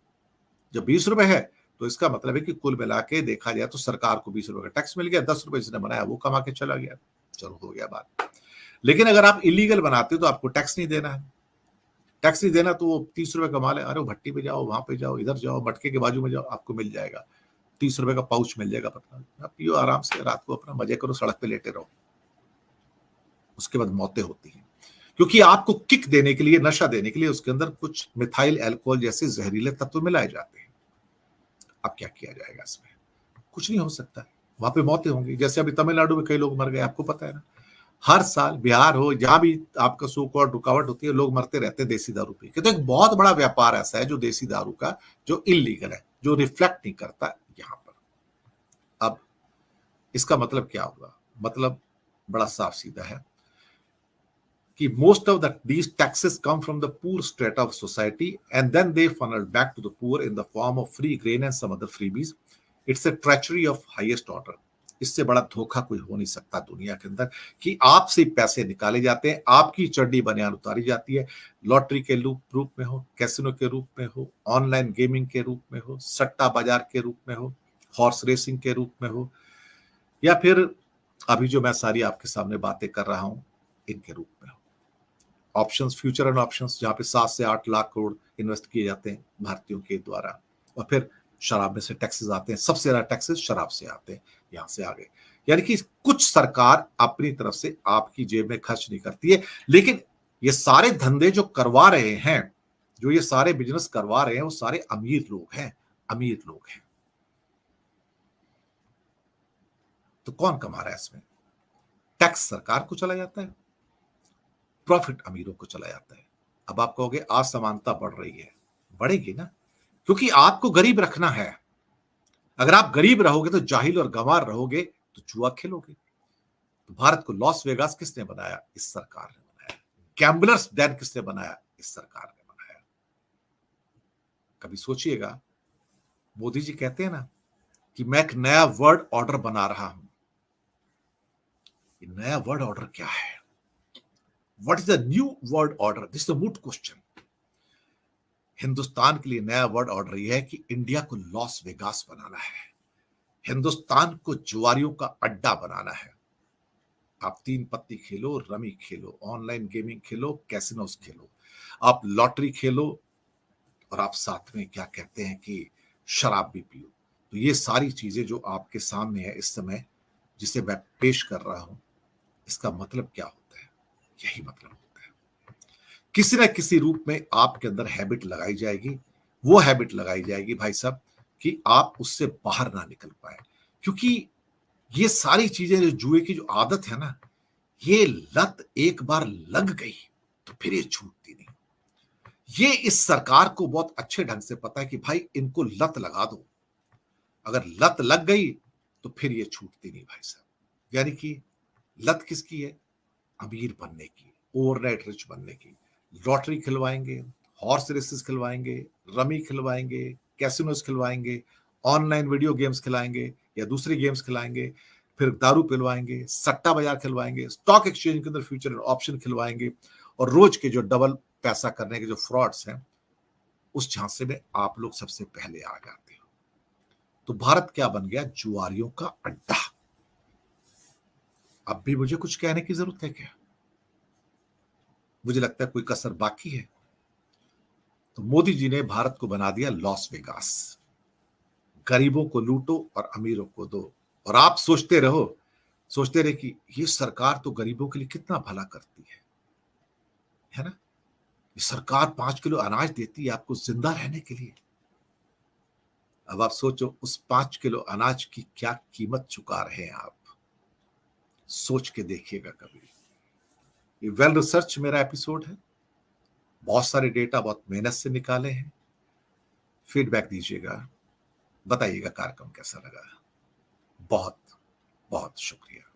जब 20 रुपए है तो इसका मतलब है कि कुल मिला के देखा जाए तो सरकार को 20 रुपए का टैक्स मिल गया, 10 रुपए जिसने बनाया वो कमा के चला गया। चलो हो गया बात। लेकिन अगर आप इलीगल बनाते हो तो आपको टैक्स नहीं देना है। टैक्स नहीं देना तो वो 30 रुपए कमा ले, अरे वो भट्टी पे जाओ, वहां पे जाओ, इधर जाओ, मटके के बाजू में जाओ, आपको मिल जाएगा 30 रुपए का पाउच मिल जाएगा पतला। आप पियो आराम से, रात को अपना मजे करो, सड़क पे लेटे रहो। उसके बाद मौतें होती हैं क्योंकि आपको किक देने के लिए, नशा देने के लिए उसके अंदर कुछ मिथाइल अल्कोहल जैसे जहरीले तत्व मिलाए जाते हैं। अब क्या किया जाएगा इसमें? कुछ नहीं हो सकता। वहां पे मौतें होंगी। जैसे अभी तमिलनाडु में कई लोग मर गए, आपको पता है ना। हर साल बिहार हो, जहां भी आपका सो कॉल्ड रुकावट होती है, लोग मरते रहते हैं देसी दारू पी के। तो एक बहुत बड़ा व्यापार ऐसा है जो देसी दारू का, जो इलीगल है, जो रिफ्लेक्ट नहीं करता यहां पर। अब इसका मतलब क्या होगा? मतलब बड़ा साफ सीधा है कि most of these taxes come from the poor strata of society and then they funnel back to the poor in the form of free grain and some other freebies. It's a treachery of highest order. इससे बड़ा धोखा कोई हो नहीं सकता दुनिया के अंदर कि आपसे पैसे निकाले जाते हैं, आपकी चड्डी बनियान उतारी जाती है। लॉटरी के रूप में हो, कैसीनो के रूप में हो, ऑनलाइन गेमिंग के रूप में हो, सट्टा बाजार के रूप में हो, हॉर्स रेसिंग के रूप में हो, या फिर अभी जो मैं सारी आपके सामने बातें कर रहा हूं इनके रूप में हो। ऑप्शंस, फ्यूचर एंड ऑप्शंस, जहां पे 7 से 8 लाख करोड़ इन्वेस्ट किए जाते हैं भारतीयों के द्वारा, और फिर शराब में से टैक्सेस आते हैं। सबसे ज्यादा टैक्सेस शराब से आते हैं, यहां से आगे। यानी कि कुछ सरकार अपनी तरफ से आपकी जेब में खर्च नहीं करती है, लेकिन ये सारे धंधे जो करवा रहे हैं, जो ये सारे बिजनेस करवा रहे हैं, वो सारे अमीर लोग हैं, अमीर लोग हैं। तो कौन कमा रहा है इसमें? टैक्स सरकार को चला जाता है, प्रॉफिट अमीरों को चला जाता है। अब आप कहोगे असमानता बढ़ रही है, बढ़ेगी ना, क्योंकि आपको गरीब रखना है। अगर आप गरीब रहोगे तो जाहिल और गंवार रहोगे तो जुआ खेलोगे। तो भारत को लॉस वेगास किसने बनाया? इस सरकार ने बनाया। गैम्बलर्स डेन किसने बनाया? इस सरकार ने बनाया। कभी सोचिएगा, मोदी जी कहते हैं ना कि मैं एक नया वर्ल्ड ऑर्डर बना रहा हूं। ये नया वर्ल्ड ऑर्डर क्या है? What is the new world order? This is the moot question. Hindustan के लिए नया वर्ल्ड ऑर्डर यह है कि इंडिया को लॉस वेगास बनाना है, हिंदुस्तान को जुआरियों का अड्डा बनाना है। आप 3 पत्ती खेलो, रमी खेलो, ऑनलाइन गेमिंग खेलो, कैसिनोस खेलो, आप लॉटरी खेलो, और आप साथ में क्या कहते हैं कि शराब भी पियो। तो ये सारी चीजें जो आपके सामने है इस समय, जिसे मैं पेश कर रहा हूं, इसका मतलब क्या होता है? यही मतलब होता है, किसी न किसी रूप में आपके अंदर हैबिट लगाई जाएगी। वो हैबिट लगाई जाएगी भाई साहब कि आप उससे बाहर ना निकल पाए, क्योंकि ये सारी चीजें, जो जुए की जो आदत है ना, ये लत एक बार लग गई तो फिर ये छूटती नहीं। ये इस सरकार को बहुत अच्छे ढंग से पता है कि भाई इनको लत लगा दो, अगर लत लग गई तो फिर ये छूटती नहीं भाई साहब। यानी कि लत किसकी है? अमीर बनने की, ओवरनाइट रिच बनने की। लॉटरी खिलवाएंगे, हॉर्स रेसेस खिलवाएंगे, रमी खिलवाएंगे, कैसिनोस खिलवाएंगे, ऑनलाइन वीडियो गेम्स खिलाएंगे या दूसरी गेम्स खिलाएंगे, फिर दारू पिलवाएंगे, सट्टा बाजार खिलवाएंगे, स्टॉक एक्सचेंज के अंदर फ्यूचर ऑप्शन खिलवाएंगे, और रोज के जो डबल पैसा करने के जो फ्रॉड्स हैं, उस झांसे में आप लोग सबसे पहले आ जाते हो। तो भारत क्या बन गया? जुआरियों का अड्डा। अब भी मुझे कुछ कहने की जरूरत है क्या? मुझे लगता है कोई कसर बाकी है। तो मोदी जी ने भारत को बना दिया लॉस वेगास। गरीबों को लूटो और अमीरों को दो, और आप सोचते रहे कि ये सरकार तो गरीबों के लिए कितना भला करती है ना। ये सरकार 5 किलो अनाज देती है आपको जिंदा रहने के लिए। अब आप सोचो उस 5 किलो अनाज की क्या कीमत चुका रहे हैं आप, सोच के देखिएगा कभी। ये वेल रिसर्च मेरा एपिसोड है, बहुत सारे डेटा बहुत मेहनत से निकाले हैं। फीडबैक दीजिएगा, बताइएगा कार्यक्रम कैसा लगा। बहुत बहुत शुक्रिया।